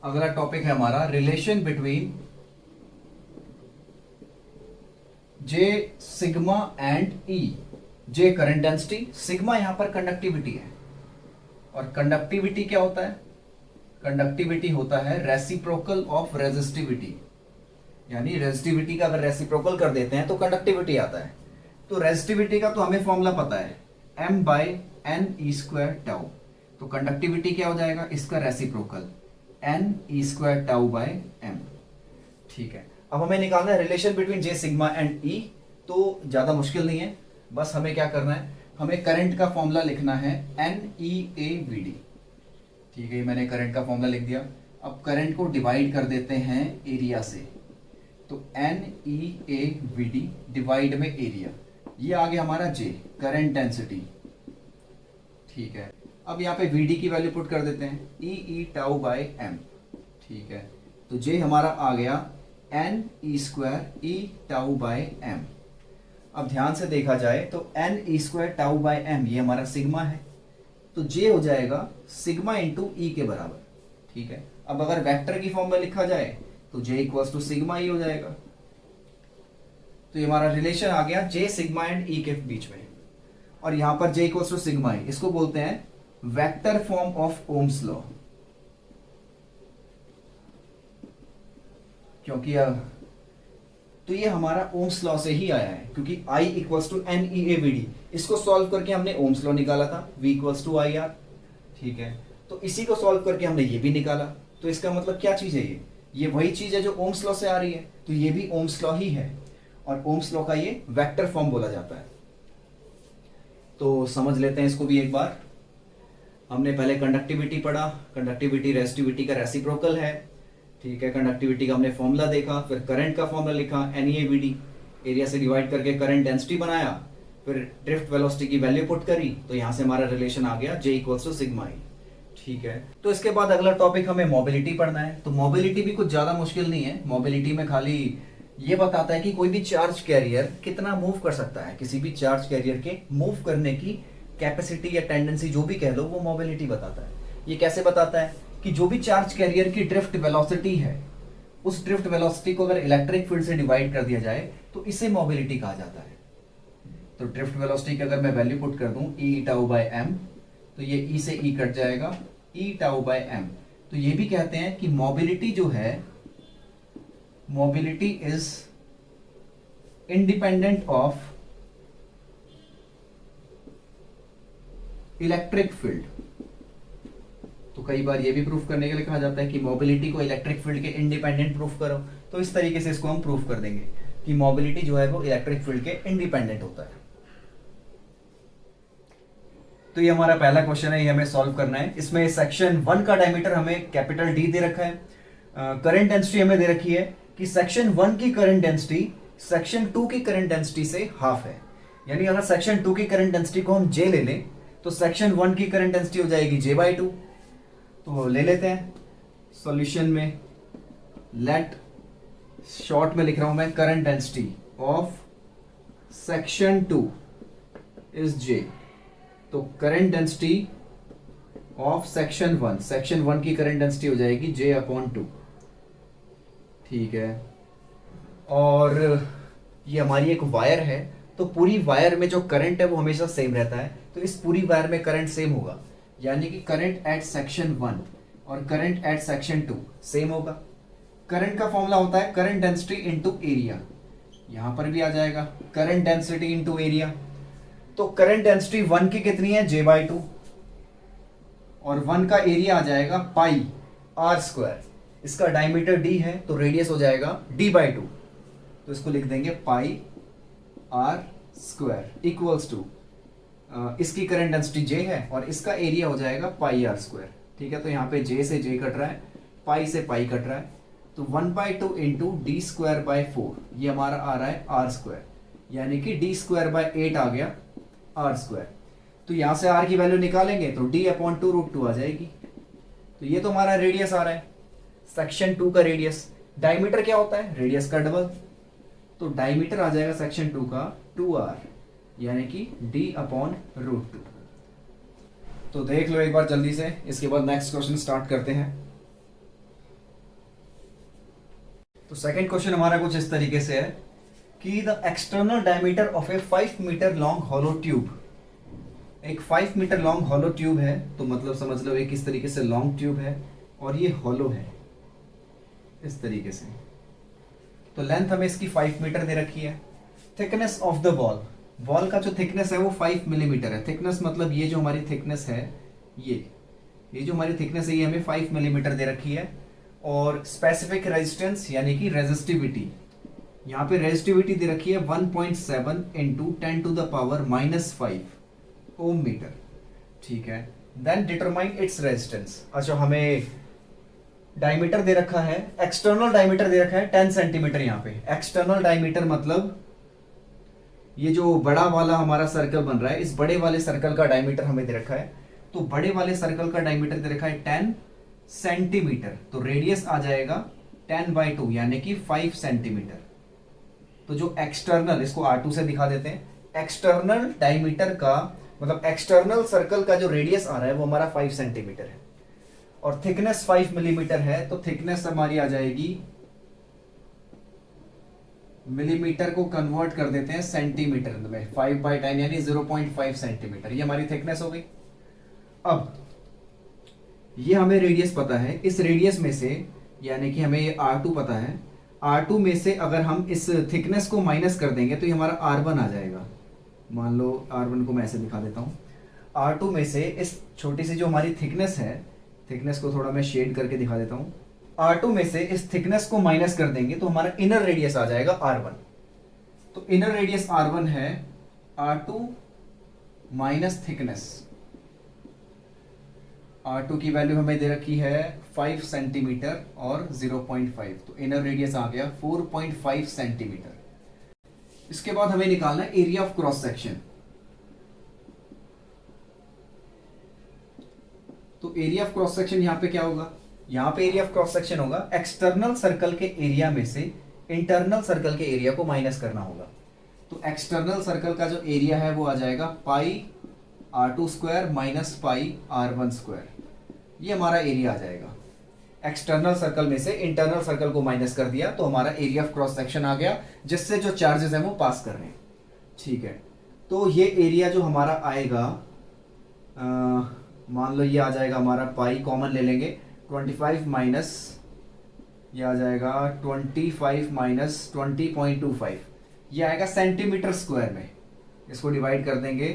अगला टॉपिक है हमारा relation between j sigma and E. J current density, sigma यहां पर कंडक्टिविटी है, और कंडक्टिविटी क्या होता है, कंडक्टिविटी होता है रेसिप्रोकल ऑफ रेजिस्टिविटी। यानी रेजिस्टिविटी का अगर रेसिप्रोकल कर देते हैं तो कंडक्टिविटी आता है। तो रेजिस्टिविटी का तो हमें फॉर्मूला पता है, m/n² टाउ। तो कंडक्टिविटी क्या हो जाएगा, इसका रेसिप्रोकल n² टाउ/m। ठीक है, अब हमें निकालना है relation between j sigma and e. तो ज्यादा मुश्किल नहीं है, बस हमें क्या करना है, हमें करंट का फॉर्मूला लिखना है NEAVD। ठीक है, मैंने करंट का फॉर्मूला लिख दिया। अब करंट को डिवाइड कर देते हैं एरिया से, तो NEAVD डिवाइड में एरिया, ये आ गया हमारा J करंट डेंसिटी। ठीक है, अब यहाँ पे VD की वैल्यू पुट कर देते हैं EE टाउ/m। ठीक है, तो J हमारा आ गया NE² E टाउ/m। अब ध्यान से देखा जाए तो NE² टाउ/m ये हमारा सिग्मा है, तो J हो जाएगा सिग्मा इंटू ई के बराबर। ठीक है, अब अगर वेक्टर की फॉर्म में लिखा जाए तो J = सिग्मा ई हो जाएगा। तो ये हमारा रिलेशन आ गया J सिग्मा एंड ई के बीच में, और यहां पर J = सिग्मा ई, इसको बोलते हैं vector form of Ohm's law. क्योंकि तो ये हमारा ओम्स लॉ से ही आया है, क्योंकि I = NEAVD, इसको सॉल्व करके हमने ओम्स लॉ निकाला था, V = IR। ठीक है, तो इसी को सॉल्व करके हमने ये भी निकाला। तो इसका मतलब क्या चीज है, ये वही चीज है जो ओम्स लॉ से आ रही है, तो ये भी ओम्स लॉ ही है, और ओम्स लॉ का ये वेक्टर फॉर्म बोला जाता है। तो समझ लेते हैं इसको भी एक बार। हमने पहले कंडक्टिविटी पढ़ा, कंडक्टिविटी रेजिस्टिविटी का रेसिप्रोकल है। ठीक है, कंडक्टिविटी का हमने फॉर्मूला देखा, फिर करंट का फॉर्मूला लिखा NEAVD, एरिया से डिवाइड करके करंट डेंसिटी बनाया, फिर ड्रिफ्ट वेलोसिटी की वैल्यू पुट करी, तो यहां से हमारा रिलेशन आ गया J = सिग्मा ई। ठीक है, तो इसके बाद अगला टॉपिक हमें मोबिलिटी पढ़ना है। तो मोबिलिटी भी कुछ ज्यादा मुश्किल नहीं है, मोबिलिटी में खाली ये बताता है कि कोई भी चार्ज कैरियर कितना मूव कर सकता है, किसी भी चार्ज कैरियर के मूव करने की कैपेसिटी या टेंडेंसी जो भी कह लो, वो मोबिलिटी बताता है। ये कैसे बताता है कि जो भी चार्ज कैरियर की ड्रिफ्ट वेलोसिटी है, उस ड्रिफ्ट वेलोसिटी को अगर इलेक्ट्रिक फील्ड से डिवाइड कर दिया जाए तो इसे मोबिलिटी कहा जाता है। तो ड्रिफ्ट वेलोसिटी की अगर मैं वैल्यू पुट कर दूं E टाउ/m, तो ये E से E कट जाएगा, E टाउ/m। तो ये भी कहते हैं कि मोबिलिटी जो है, mobility is independent of electric field. तो कई बार ये भी प्रूफ करने के लिए कहा जाता है कि मोबिलिटी को इलेक्ट्रिक फील्ड के इंडिपेंडेंट प्रूफ करो, तो इस तरीके से इसको हम प्रूफ कर देंगे कि मोबिलिटी जो है वो इलेक्ट्रिक फील्ड के इंडिपेंडेंट होता है। तो ये हमारा पहला क्वेश्चन है, ये हमें सॉल्व करना है। इसमें सेक्शन 1 का डायमीटर हमें कैपिटल डी दे रखा है, करंट डेंसिटी हमें दे रखी है कि सेक्शन 1 की करंट डेंसिटी सेक्शन 2 की करंट डेंसिटी से हाफ है। यानी अगर सेक्शन 2 की करंट डेंसिटी को हम जे ले लें तो सेक्शन 1 की करंट डेंसिटी हो जाएगी J/2। तो ले लेते हैं सॉल्यूशन में, लेट शॉर्ट में लिख रहा हूं मैं current density of section 2 is J। तो करंट डेंसिटी ऑफ सेक्शन 1 की करंट डेंसिटी हो जाएगी J/2। ठीक है, और ये हमारी एक वायर है, तो पूरी वायर में जो करंट है वो हमेशा सेम रहता है, तो इस पूरी वायर में करंट सेम होगा, यानी कि करंट एट सेक्शन 1 और करंट एट सेक्शन 2 सेम होगा। करंट का फॉर्मूला होता है करंट डेंसिटी इनटू एरिया, यहां पर भी आ जाएगा करंट डेंसिटी इनटू एरिया। तो करंट डेंसिटी 1 की कितनी है J/2 और 1 का एरिया आ जाएगा पाई r²। इसका डायमीटर d है तो रेडियस हो जाएगा d/2, तो इसको लिख देंगे पाई r² इक्वल्स टू, इसकी करंट डेंसिटी J है और इसका एरिया हो जाएगा पाई r²। ठीक है, तो यहाँ पे J से J कट रहा है, पाई से पाई कट रहा है, तो 1/2 इंटू d²/4 ये हमारा आ रहा है r², यानी कि d²/8 आ गया r²। तो यहां से r की वैल्यू निकालेंगे तो d/2√2 आ जाएगी। तो ये तो हमारा रेडियस आ रहा है सेक्शन 2 का रेडियस। डायमीटर क्या होता है? रेडियस का डबल, तो डायमीटर आ जाएगा सेक्शन 2 का 2r, यानी कि d/√2। तो देख लो एक बार जल्दी से, इसके बाद नेक्स्ट क्वेश्चन स्टार्ट करते हैं। तो सेकंड क्वेश्चन हमारा कुछ इस तरीके से है कि the external diameter of a 5 metre long hollow tube, एक 5 मीटर लॉन्ग हॉलो ट्यूब है, तो मतलब समझ लो एक इस तरीके से लॉन्ग ट्यूब है और ये हॉलो है इस तरीके से। तो लेंथ हमें इसकी 5 मीटर दे रखी है। Thickness of the wall, wall का जो थिकनेस है वो 5 मिलीमीटर है। थिकनेस मतलब ये जो हमारी थिकनेस है, ये जो हमारी थिकनेस है ये हमें 5 मिलीमीटर दे रखी है। और स्पेसिफिक रेजिस्टेंस यानी कि रेजिस्टिविटी, यहाँ पे रेजिस्टिविटी दे रखी है 1.7 इंटू 10⁻⁻5 ओम मीटर। ठीक है, देन डिटरमाइन इट्स रेजिस्टेंस। अच्छा, हमें डायमीटर दे रखा है, एक्सटर्नल डायमीटर दे रखा है 10 सेंटीमीटर। यहाँ पे एक्सटर्नल डायमीटर मतलब ये जो बड़ा वाला हमारा सर्कल बन रहा है, इस बड़े वाले सर्कल का डायमीटर हमें दे रखा है। तो बड़े वाले सर्कल का डायमीटर दे रखा है 10 सेंटीमीटर, तो रेडियस आ जाएगा 10/2 यानी कि 5 सेंटीमीटर। तो जो एक्सटर्नल, इसको R2 से दिखा देते हैं, एक्सटर्नल डायमीटर का मतलब एक्सटर्नल सर्कल का जो रेडियस आ रहा है वो हमारा 5 सेंटीमीटर है और थिकनेस 5 मिलीमीटर है, तो थिकनेस हमारी आ जाएगी, मिलीमीटर को कन्वर्ट कर देते हैं सेंटीमीटर में, 5/10 यानी 0.5 सेंटीमीटर, ये हमारी थिकनेस हो गई। अब ये हमें रेडियस पता है, इस रेडियस में से यानी कि हमें ये R2 पता है, R2 में से अगर हम इस थिकनेस को माइनस कर देंगे तो ये हमारा R1 आ जाएगा। मान लो R1 को मैं ऐसे दिखा देता हूँ, R2 में से इस छोटी सी जो हमारी थिकनेस है, थिकनेस को थोड़ा मैं शेड करके दिखा देता हूँ, R2 में से इस थिकनेस को माइनस कर देंगे तो हमारा इनर रेडियस आ जाएगा R1। तो इनर रेडियस R1 है R2 माइनस थिकनेस। R2 की वैल्यू हमें दे रखी है 5 सेंटीमीटर और 0.5, तो इनर रेडियस आ गया 4.5 सेंटीमीटर। इसके बाद हमें निकालना है एरिया ऑफ क्रॉस सेक्शन। तो एरिया ऑफ क्रॉस सेक्शन यहां पे क्या होगा? यहां पे एरिया ऑफ क्रॉस सेक्शन होगा एक्सटर्नल सर्कल के एरिया में से इंटरनल सर्कल के एरिया को माइनस करना होगा। तो एक्सटर्नल सर्कल का जो एरिया है वो आ जाएगा पाई R2² माइनस पाई R1², ये हमारा एरिया आ जाएगा। एक्सटर्नल सर्कल में से इंटरनल सर्कल को माइनस कर दिया तो हमारा एरिया ऑफ क्रॉस सेक्शन आ गया, जिससे जो चार्जेस हैं वो पास कर रहे हैं। ठीक है, तो ये एरिया जो हमारा आएगा, मान लो ये आ जाएगा हमारा पाई, कॉमन ले लेंगे, 25 माइनस ये आ जाएगा 25 माइनस 20.25, ये आएगा सेंटीमीटर स्क्वायर में। इसको डिवाइड कर देंगे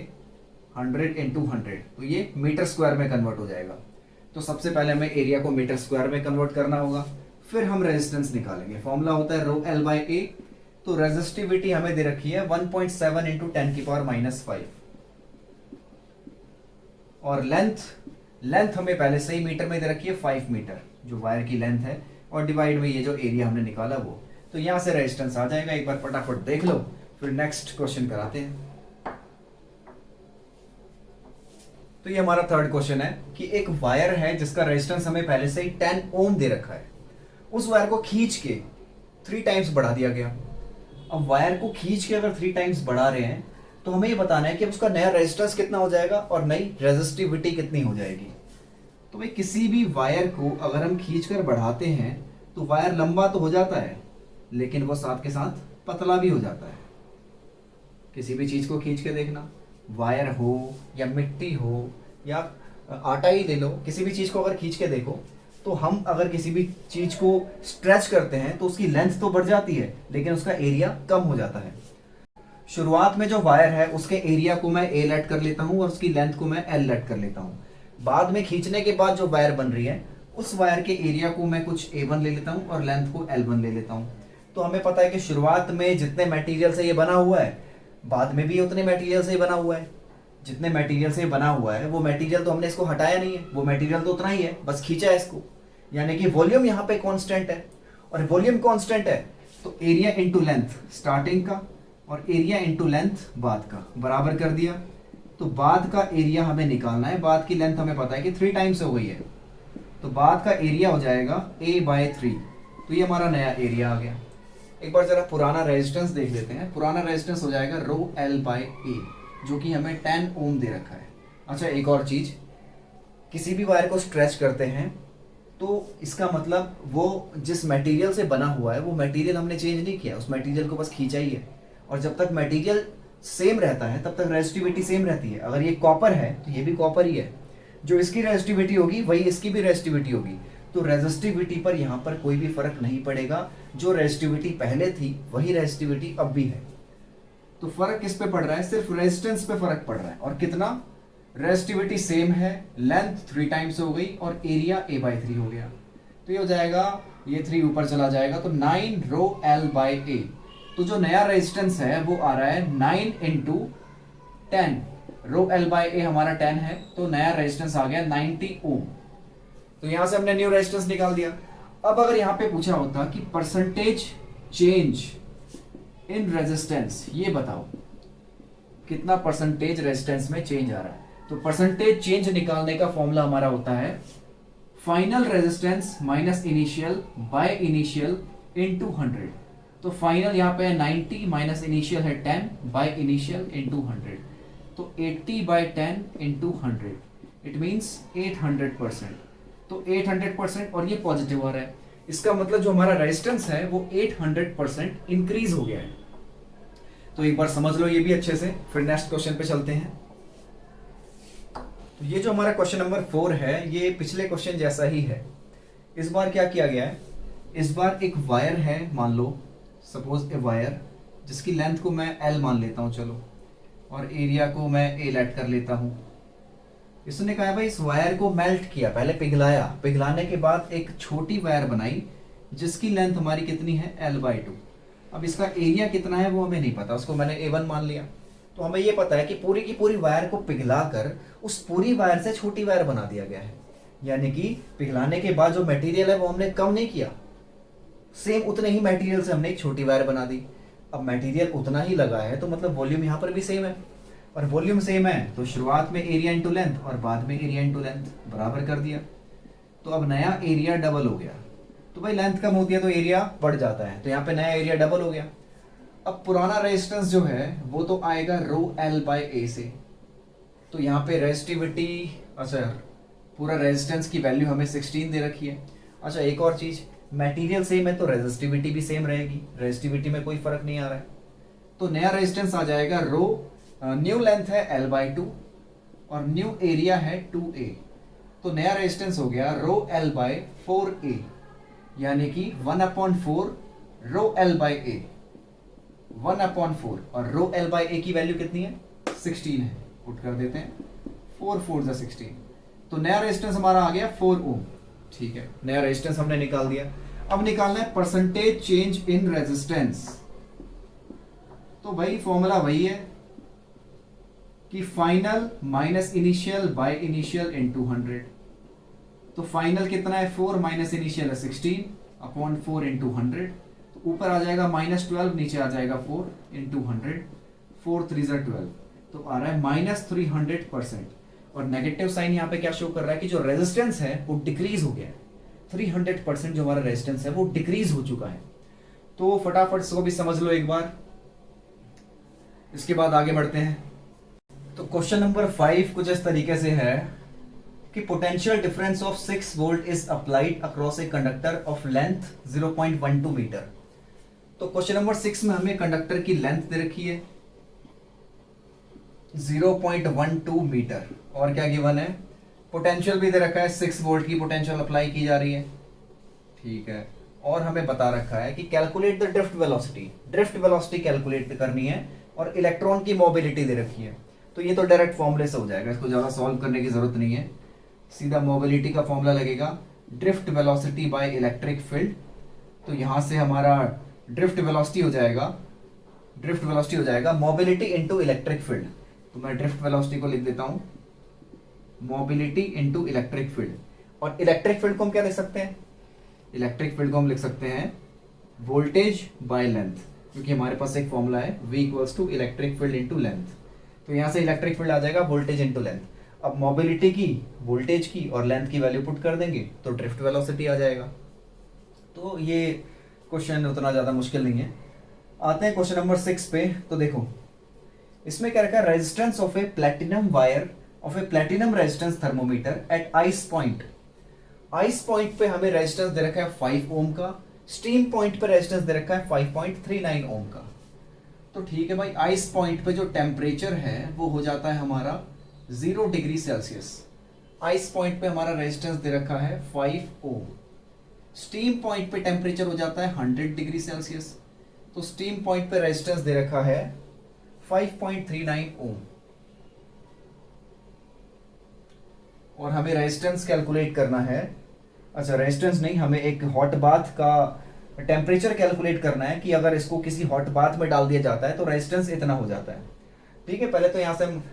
100 इंटू 100, तो ये मीटर स्क्वायर में कन्वर्ट हो जाएगा। तो सबसे पहले हमें एरिया को मीटर स्क्वायर में कन्वर्ट करना होगा, फिर हम रेजिस्टेंस निकालेंगे। फॉर्मूला होता है रो एल बाई ए। तो रेजिस्टिविटी हमें दे रखी है 1.7 इंटू 10⁻⁵ और लेंथ हमें पहले से ही मीटर में दे रखी है 5 मीटर, जो वायर की लेंथ है, और डिवाइड में ये जो एरिया हमने निकाला वो। तो यहां से रेजिस्टेंस आ जाएगा। एक बार फटाफट देख लो, फिर नेक्स्ट क्वेश्चन कराते हैं। तो ये हमारा थर्ड क्वेश्चन है कि एक वायर है जिसका रेजिस्टेंस हमें पहले से ही 10 ओम दे रखा है। उस वायर को खींच के 3 टाइम्स बढ़ा दिया गया। अब वायर को खींच के अगर 3 टाइम्स बढ़ा रहे हैं तो हमें ये बताना है कि अब उसका नया रेजिस्टेंस कितना हो जाएगा और नई रेजिस्टिविटी कितनी हो जाएगी। तो भाई किसी भी वायर को अगर हम खींचकर बढ़ाते हैं तो वायर लंबा तो हो जाता है, लेकिन वो साथ के साथ पतला भी हो जाता है। किसी भी चीज को खींच के देखना, वायर हो या मिट्टी हो या आटा ही ले लो, किसी भी चीज को अगर खींच के देखो तो हम अगर किसी भी चीज को स्ट्रेच करते हैं तो उसकी लेंथ तो बढ़ जाती है, लेकिन उसका एरिया कम हो जाता है। शुरुआत में जो वायर है उसके एरिया को मैं ए लेट कर लेता हूं और उसकी लेंथ को मैं एल लेट कर लेता हूं। बाद में खींचने के बाद जो वायर बन रही है उस वायर के एरिया को मैं कुछ A1 ले लेता हूं और लेंथ को L1 ले लेता हूं। तो हमें पता है कि शुरुआत में जितने मटेरियल से ये बना हुआ है, बाद में भी उतने मटेरियल से बना हुआ है। जितने मटेरियल से बना हुआ है वो मटेरियल तो हमने इसको हटाया नहीं है, वो मटेरियल तो उतना ही है, बस खींचा है इसको। यानी कि वॉल्यूम यहाँ पे कांस्टेंट है, और वॉल्यूम कांस्टेंट है तो एरिया इनटू लेंथ स्टार्टिंग का और एरिया इनटू लेंथ बाद का बराबर कर दिया। तो बाद का एरिया हमें निकालना है, बाद की लेंथ हमें पता है कि 3 टाइम्स हो गई है, तो बाद का एरिया हो जाएगा A/3। तो ये हमारा नया एरिया आ गया। एक बार जरा पुराना रेजिस्टेंस देख लेते हैं। पुराना रेजिस्टेंस हो जाएगा रो L/A, जो कि हमें 10 ओम दे रखा है। अच्छा, एक और चीज, किसी भी वायर को स्ट्रेच करते हैं तो इसका मतलब वो जिस मटेरियल से बना हुआ है वो मटेरियल हमने चेंज नहीं किया, उस मटेरियल को बस खींचा ही है। और जब तक मटेरियल सेम रहता है तब तक रेजिस्टिविटी सेम रहती है। अगर ये कॉपर है तो ये भी कॉपर ही है, जो इसकी रेजिस्टिविटी होगी वही इसकी भी रेजिस्टिविटी होगी। तो रेजिस्टिविटी पर यहाँ पर कोई भी फर्क नहीं पड़ेगा, जो रेजिस्टिविटी पहले थी वही रेजिस्टिविटी अब भी है। तो फर्क किस पे पड़ रहा है? सिर्फ रेजिस्टेंस पे फर्क पड़ रहा है। और कितना? रेजिस्टिविटी सेम है, लेंथ 3 टाइम्स हो गई और एरिया A/3 हो गया। तो ये हो जाएगा, ये 3 ऊपर चला जाएगा तो 9 रो L/A। तो जो नया रेजिस्टेंस है वो आ रहा है 9 इंटू 10। रो L/A हमारा 10 है, तो नया रेजिस्टेंस आ गया 90 ओम। तो यहां से हमने न्यू रेजिस्टेंस निकाल दिया। अब अगर यहाँ पे पूछा होता कि परसेंटेज चेंज इन रेजिस्टेंस, ये बताओ कितना परसेंटेज रेजिस्टेंस में चेंज आ रहा है, तो परसेंटेज चेंज निकालने का फॉर्मूला हमारा होता है final resistance minus initial by initial into 100। तो फाइनल यहाँ पे है 90 माइनस इनिशियल है 10 बाय इनिशियल इनटू 100। तो 80 बाय 10 इनटू 100, इट मींस 800%। तो 800% और ये पॉजिटिव आ रहा है, इसका मतलब जो हमारा रेजिस्टेंस है वो 800% इंक्रीज हो गया है। तो एक बार समझ लो ये भी अच्छे से, फिर नेक्स्ट क्वेश्चन पे चलते हैं। तो ये जो हमारा क्वेश्चन नंबर 4 है ये पिछले क्वेश्चन जैसा ही है। इस बार क्या किया गया है, इस बार एक वायर है, मान लो सपोज ए वायर, जिसकी लेंथ को मैं L मान लेता हूँ चलो, और एरिया को मैं A लेट कर लेता हूँ। इसने कहा भाई इस वायर को मेल्ट किया, पहले पिघलाया, पिघलाने के बाद एक छोटी वायर बनाई जिसकी लेंथ हमारी कितनी है L/2। अब इसका एरिया कितना है वो हमें नहीं पता, उसको मैंने A1 मान लिया। तो हमें ये पता है कि पूरी की पूरी वायर को पिघलाकर उस पूरी वायर से छोटी वायर बना दिया गया है। यानी कि पिघलाने के बाद जो मटेरियल है वो हमने कम नहीं किया, सेम उतने ही मटेरियल से हमने एक छोटी वायर बना दी। अब मटेरियल उतना ही लगा है तो मतलब वॉल्यूम यहाँ पर भी सेम है, और वॉल्यूम सेम है तो शुरुआत में एरिया इंटू लेंथ और बाद में एरिया इंटू लेंथ बराबर कर दिया। तो अब नया एरिया डबल हो गया। तो भाई लेंथ कम होती है तो एरिया बढ़ जाता है, तो यहाँ पे नया एरिया डबल हो गया। अब पुराना रेजिस्टेंस जो है वो तो आएगा रो L/A से। तो यहाँ पे रेजिस्टिविटी, अच्छा पूरा रेजिस्टेंस की वैल्यू हमें 16 दे रखी है। अच्छा एक और चीज, मटेरियल सेम है तो रेजिस्टिविटी भी सेम रहेगी, रेजिस्टिविटी में कोई फर्क नहीं आ रहा है। तो नया रेजिस्टेंस आ जाएगा रो, न्यू लेंथ है L/2 और न्यू एरिया है 2A। तो नया रेजिस्टेंस हो गया रो L/4A, यानी कि 1/4 रो L/A, 1/4। और रो L/A की वैल्यू कितनी है? 16 है। पुट कर देते हैं, 4 4 16। तो नया रेजिस्टेंस हमारा आ गया 4 ओम। ठीक है, नया रेजिस्टेंस हमने निकाल दिया। अब निकालना है परसेंटेज चेंज इन रेजिस्टेंस। तो भाई फॉर्मूला वही है कि final minus initial by initial into 100। तो फाइनल कितना है 4 माइनस इनिशियल है 16 अपॉन 4 इंटू 100। तो ऊपर आ जाएगा -12, नीचे आ जाएगा 4 इंटू 100, 4 3 12। तो आ रहा है -300%। और नेगेटिव साइन यहाँ पे क्या शो कर रहा है कि जो रेजिस्टेंस है वो डिक्रीज हो गया है। 300% जो हमारा रेजिस्टेंस है वो डिक्रीज हो चुका है। तो फटाफट इसको भी समझ लो एक बार, इसके बाद आगे बढ़ते हैं। तो क्वेश्चन नंबर 5 कुछ इस तरीके से है कि potential difference of 6 volt is applied across a conductor of length 0.12 metre. तो क्वेश्चन नंबर 6 में हमें कंडक्टर की लेंथ दे रखी है 0.12 मीटर, और क्या गिवन है, पोटेंशियल भी दे रखा है 6 वोल्ट की पोटेंशियल अप्लाई की जा रही है। ठीक है, और हमें बता रखा है कि calculate the drift velocity, drift velocity calculate करनी है, और इलेक्ट्रॉन की मोबिलिटी दे रखी है। तो ये तो डायरेक्ट फॉर्मूले से हो जाएगा, इसको ज़्यादा सॉल्व करने की जरूरत नहीं है। सीधा मोबिलिटी का फॉर्मूला लगेगा drift velocity by electric field. तो यहाँ से हमारा ड्रिफ्ट वेलोसिटी हो जाएगा मोबिलिटी इनटू इलेक्ट्रिक फील्ड। तो मैं ड्रिफ्ट वेलोसिटी को लिख देता हूँ मोबिलिटी इनटू इलेक्ट्रिक फील्ड। और इलेक्ट्रिक फील्ड को हम क्या लिख सकते हैं, इलेक्ट्रिक फील्ड को हम लिख सकते हैं वोल्टेज बाय लेंथ, क्योंकि हमारे पास एक फॉर्मूला है V equals to electric field into length. तो यहाँ से इलेक्ट्रिक फील्ड आ जाएगा वोल्टेज इनटू लेंथ। अब मोबिलिटी की, वोल्टेज की और लेंथ की वैल्यू पुट कर देंगे तो ड्रिफ्ट वेलोसिटी आ जाएगा। तो ये क्वेश्चन उतना ज़्यादा मुश्किल नहीं है। आते हैं क्वेश्चन नंबर 6 पे। तो देखो इसमें क्या रखा है, resistance of a platinum wire of a platinum resistance thermometer at ice point. Ice point पे हमें रेजिस्टेंस दे रखा है 5 ओम का, स्टीम पॉइंट पे रेजिस्टेंस दे रखा है 5.39 ओम का। तो ठीक है भाई, आइस पॉइंट पे जो टेम्परेचर है वो हो जाता है हमारा 0 डिग्री सेल्सियस। आइस पॉइंट पे हमारा रेजिस्टेंस दे रखा है 5 ओम। स्टीम पॉइंट पे टेम्परेचर हो जाता है 100 डिग्री सेल्सियस। तो स्टीम पॉइंट पे रेजिस्टेंस दे रखा है 5.39 ओम। और हमें रेजिस्टेंस कैलकुलेट करना है, अच्छा रेजिस्टेंस नहीं, हमें एक हॉट बाथ का टेम्परेचर कैलकुलेट करना है कि अगर इसको किसी हॉट बाथ में डाल दिया जाता है तो रेजिस्टेंस इतना हो जाता है। ठीक है, पहले तो यहाँ से हम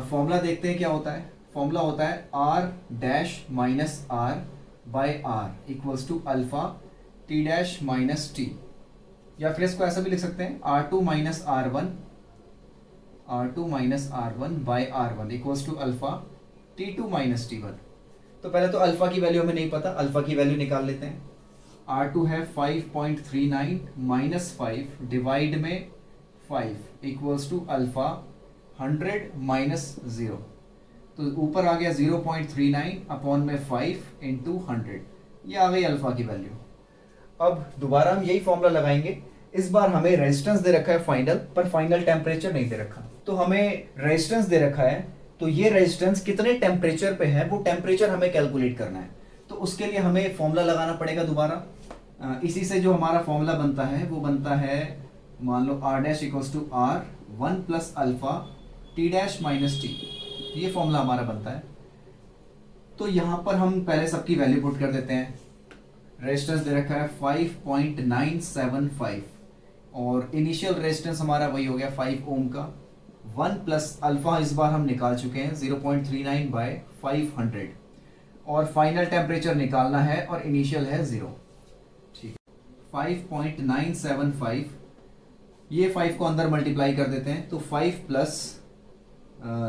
फॉर्मूला देखते हैं क्या होता है। फॉर्मूला होता है R dash minus R by R equals to alpha T dash minus T, या फिर इसको ऐसा भी लिख सकते हैं R2 minus R1 by R1 equals to alpha T2 minus T1। तो पहले तो अल्फा की वैल्यू हमें नहीं पता, अल्फा की वैल्यू निकाल लेते हैं। R2 है 5.39 माइनस 5 डिवाइड में 5 इक्वल्स टू अल्फा 100 माइनस 0। तो ऊपर आ गया 0.39 अपॉन में 5 इंटू 100, ये आ गई अल्फा की वैल्यू। अब दोबारा हम यही फॉर्मूला लगाएंगे। इस बार हमें रेजिस्टेंस दे रखा है फाइनल, पर फाइनल टेम्परेचर नहीं दे रखा। तो हमें रेजिस्टेंस दे रखा है, तो ये रेजिस्टेंस कितने टेम्परेचर पे है वो टेम्परेचर हमें कैलकुलेट करना है। तो उसके लिए हमें फॉर्मूला लगाना पड़ेगा दोबारा। इसी से जो हमारा फॉर्मूला बनता है वो बनता है, मान लो R dash equals to R1 plus alpha T dash minus T, ये फॉर्मूला हमारा बनता है। तो यहाँ पर हम पहले सबकी वैल्यू पुट कर देते हैं। रेजिस्टेंस दे रखा है 5.975 और इनिशियल रेजिस्टेंस हमारा वही हो गया 5 ओम का। 1 प्लस अल्फा इस बार हम निकाल चुके हैं 0.39 बाय 500, और फाइनल टेम्परेचर निकालना है और इनिशियल है 0। ठीक, 5.975, ये 5 को अंदर मल्टीप्लाई कर देते हैं तो 5 प्लस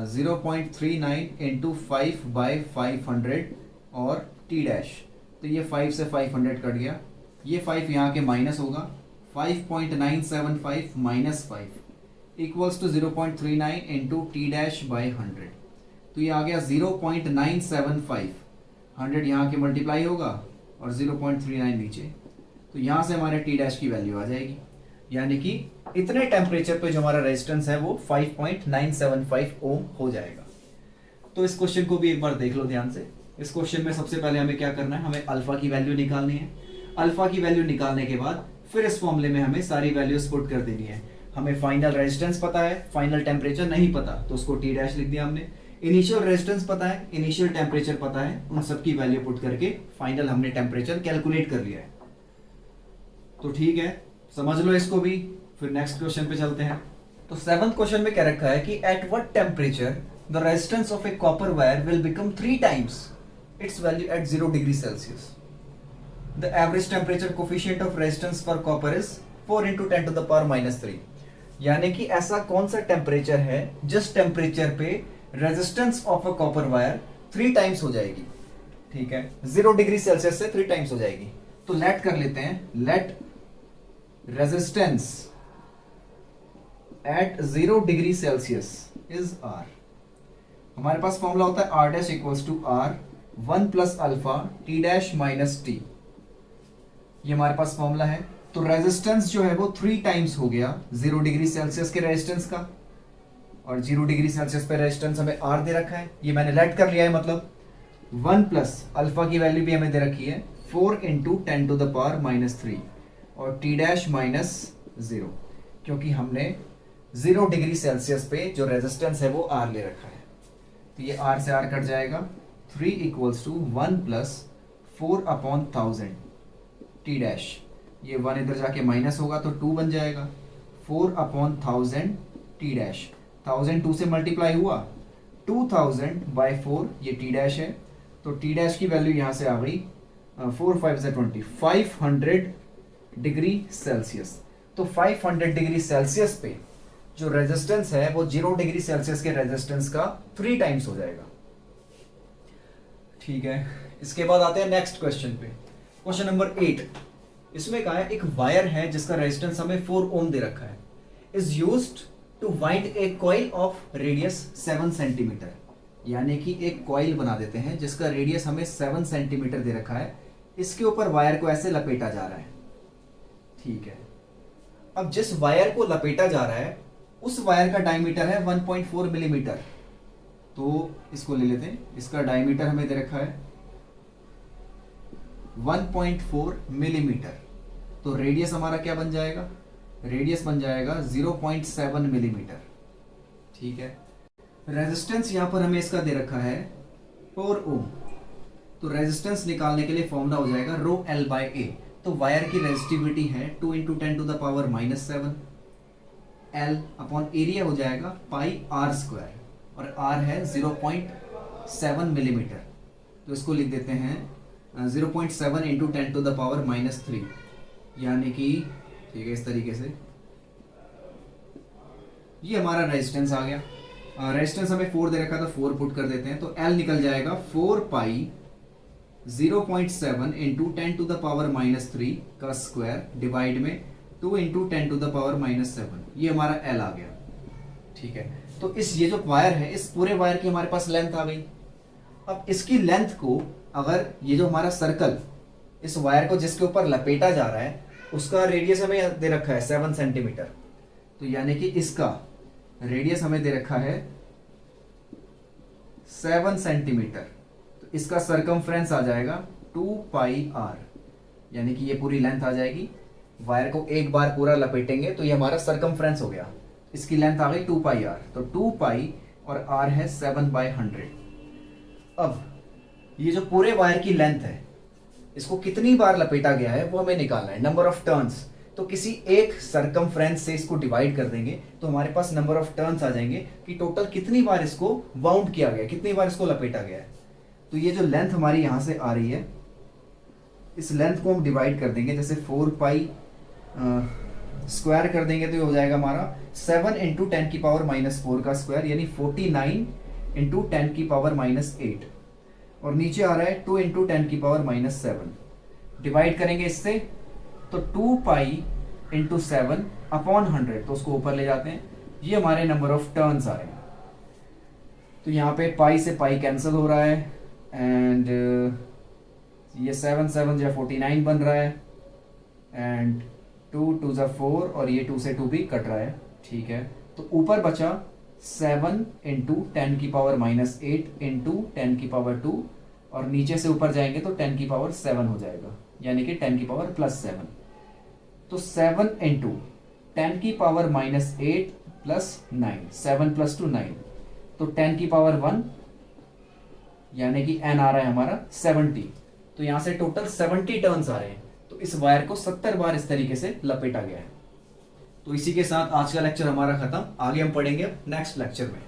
0.39 इंटू 5 बाय 500 और T डैश, तो ये 5 से 500 कट गया, ये 5 यहाँ के माइनस होगा। 5.975 minus 5 equals to 0.39 into T dash by 100, तो ये आ गया 0.975। 100 यहाँ के मल्टीप्लाई होगा और 0.39 नीचे, तो यहाँ से हमारे T डैश की वैल्यू आ जाएगी, यानी कि इतने टेम्परेचर पे जो हमारा रेजिस्टेंस है वो 5.975 ओम हो जाएगा। तो इस क्वेश्चन को भी एक बार देख लो ध्यान से। इस क्वेश्चन में सबसे पहले हमें क्या करना है, हमें अल्फा की वैल्यू निकालनी है। अल्फा की वैल्यू निकालने के बाद फिर इस फॉर्मूले में हमें सारी वैल्यूज पुट कर देनी है। हमें फाइनल रेजिस्टेंस पता है, फाइनल टेम्परेचर नहीं पता, तो उसको T डैश लिख दिया हमने। इनिशियल रेजिस्टेंस पता है, इनिशियल टेम्परेचर पता है, उन सब की वैल्यू पुट करके फाइनल हमने टेम्परेचर कैलकुलेट कर लिया है। तो ठीक है, समझ लो इसको भी, फिर नेक्स्ट क्वेश्चन पे चलते हैं। तो 7th क्वेश्चन में क्या रखा है कि at what temperature the resistance of a copper wire will become 3 times its value at 0 degree Celsius. The average temperature coefficient of resistance for copper is 4 × 10⁻³ यानी कि ऐसा कौन सा टेम्परेचर है जिस टेम्परेचर पे resistance of a copper wire 3 times हो जाएगी। ठीक है, 0 डिग्री सेल्सियस से 3 टाइम्स हो जाएगी। तो लेट कर लेते हैं, let resistance at 0 degree Celsius is R। हमारे पास फॉर्मूला होता है R dash equals to R 1 + alpha T dash minus T। ये हमारे पास फॉर्मूला है। तो रेजिस्टेंस जो है वो 3 टाइम्स हो गया 0 डिग्री सेल्सियस के रेजिस्टेंस का, और 0 डिग्री सेल्सियस पे रेजिस्टेंस हमें R दे रखा है, ये मैंने लेट कर लिया है। मतलब 1 + अल्फा की वैल्यू भी हमें दे रखी है 4 × 10⁻³ और T डैश माइनस 0, क्योंकि हमने 0 डिग्री सेल्सियस पे जो रेजिस्टेंस है वो R ले रखा है। तो ये R से R कट जाएगा, 3 = 1 + 4/1000 T डैश, ये 1 इधर जाके माइनस होगा तो 2 बन जाएगा, 4/1000 T डैश, 1000 2 से मल्टीप्लाई हुआ, 2000/4 ये T डैश है। तो T डैश की वैल्यू यहाँ से आ गई 4 × 5 = 20, 500 डिग्री सेल्सियस। तो 500 डिग्री सेल्सियस पे जो रेजिस्टेंस है वो 0 डिग्री सेल्सियस के रेजिस्टेंस का 3 टाइम्स हो जाएगा। ठीक है, इसके बाद आते हैं नेक्स्ट क्वेश्चन पे, क्वेश्चन नंबर 8। इसमें कहा है एक वायर है जिसका रेजिस्टेंस हमें 4 ओम दे रखा है, is used to wind a coil of radius 7 centimetre. यानी कि एक कॉइल बना देते हैं जिसका रेडियस हमें 7 सेंटीमीटर दे रखा है, इसके ऊपर वायर को ऐसे लपेटा जा रहा है। ठीक है, अब जिस वायर को लपेटा जा रहा है उस वायर का डायमीटर है 1.4 मिलीमीटर। तो इसको ले लेते हैं, इसका डायमीटर हमें दे रखा है 1.4 मिलीमीटर। तो रेडियस हमारा क्या बन जाएगा, रेडियस बन जाएगा 0.7 मिलीमीटर। ठीक है, रेजिस्टेंस यहां पर हमें इसका दे रखा है 4 ओम। तो रेजिस्टेंस निकालने के लिए फॉर्मूला हो जाएगा ρL/A। तो वायर की रेजिस्टिविटी है 2 × 10⁻⁷ L अपॉन एरिया हो जाएगा πr², और R है 0.7 मिलीमीटर। तो इसको लिख देते हैं 0.7 × 10⁻³ यानी कि ठीक है, इस तरीके से ये हमारा रेजिस्टेंस आ गया। रेजिस्टेंस हमें 4 दे रखा था, 4 पुट कर देते हैं तो L निकल जाएगा 4π 0.7 × 10⁻³ का स्क्वायर डिवाइड में 2 × 10⁻⁷, ये हमारा L आ गया। ठीक है, तो ये जो वायर है, इस पूरे वायर की हमारे पास लेंथ आ गई। अब इसकी लेंथ को, अगर ये जो हमारा सर्कल इस वायर को जिसके ऊपर लपेटा जा रहा है उसका रेडियस हमें दे रखा है 7 सेंटीमीटर, तो यानी कि इसका रेडियस हमें दे रखा है 7 सेंटीमीटर। तो इसका सरकमफ्रेंस आ जाएगा 2πr, यानी कि ये पूरी लेंथ आ जाएगी। वायर को एक बार पूरा लपेटेंगे तो ये हमारा सरकमफ्रेंस हो गया, इसकी लेंथ आ गई 2πr। तो 2π और r है 7/100। अब ये जो पूरे वायर की लेंथ है इसको कितनी बार लपेटा गया है वो हमें निकालना है, नंबर ऑफ टर्न्स। तो किसी एक सरकमफ्रेंस से इसको डिवाइड कर देंगे तो हमारे पास नंबर ऑफ टर्न्स आ जाएंगे कि टोटल कितनी बार इसको वाउंड किया गया, कितनी बार इसको लपेटा गया है। तो ये जो लेंथ हमारी यहां से आ रही है, इस लेंथ को हम डिवाइड कर देंगे, जैसे 4π स्क्वायर कर देंगे तो ये हो जाएगा हमारा 7 × 10⁻⁻4 का स्क्वायर, यानी 49 × 10⁻⁸। और नीचे आ रहा है 2 × 10⁻⁷। डिवाइड करेंगे इससे तो 2π × 7/100, तो उसको ऊपर ले जाते हैं, ये हमारे नंबर ऑफ टर्न्स आ रहे हैं। तो यहाँ पे पाई से पाई कैंसिल हो रहा है एंड ये 7 7 या 49 बन रहा है एंड 2 2 जा 4 और ये 2 से 2 भी कट रहा है। ठीक है, तो ऊपर बचा 7 × 10⁻⁸ × 10⁻2 और नीचे से ऊपर जाएंगे तो 10⁻7 हो जाएगा, यानी कि 10⁻+7। तो 7 × 10⁻8 + 9, 7 + 2 9, तो 10 की पावर 1 यानी कि n आ रहा है हमारा 70। तो यहां से टोटल 70 टर्न्स आ रहे हैं। तो इस वायर को 70 बार इस तरीके से लपेटा गया है। तो इसी के साथ आज का लेक्चर हमारा खत्म। आगे हम पढ़ेंगे नेक्स्ट लेक्चर में।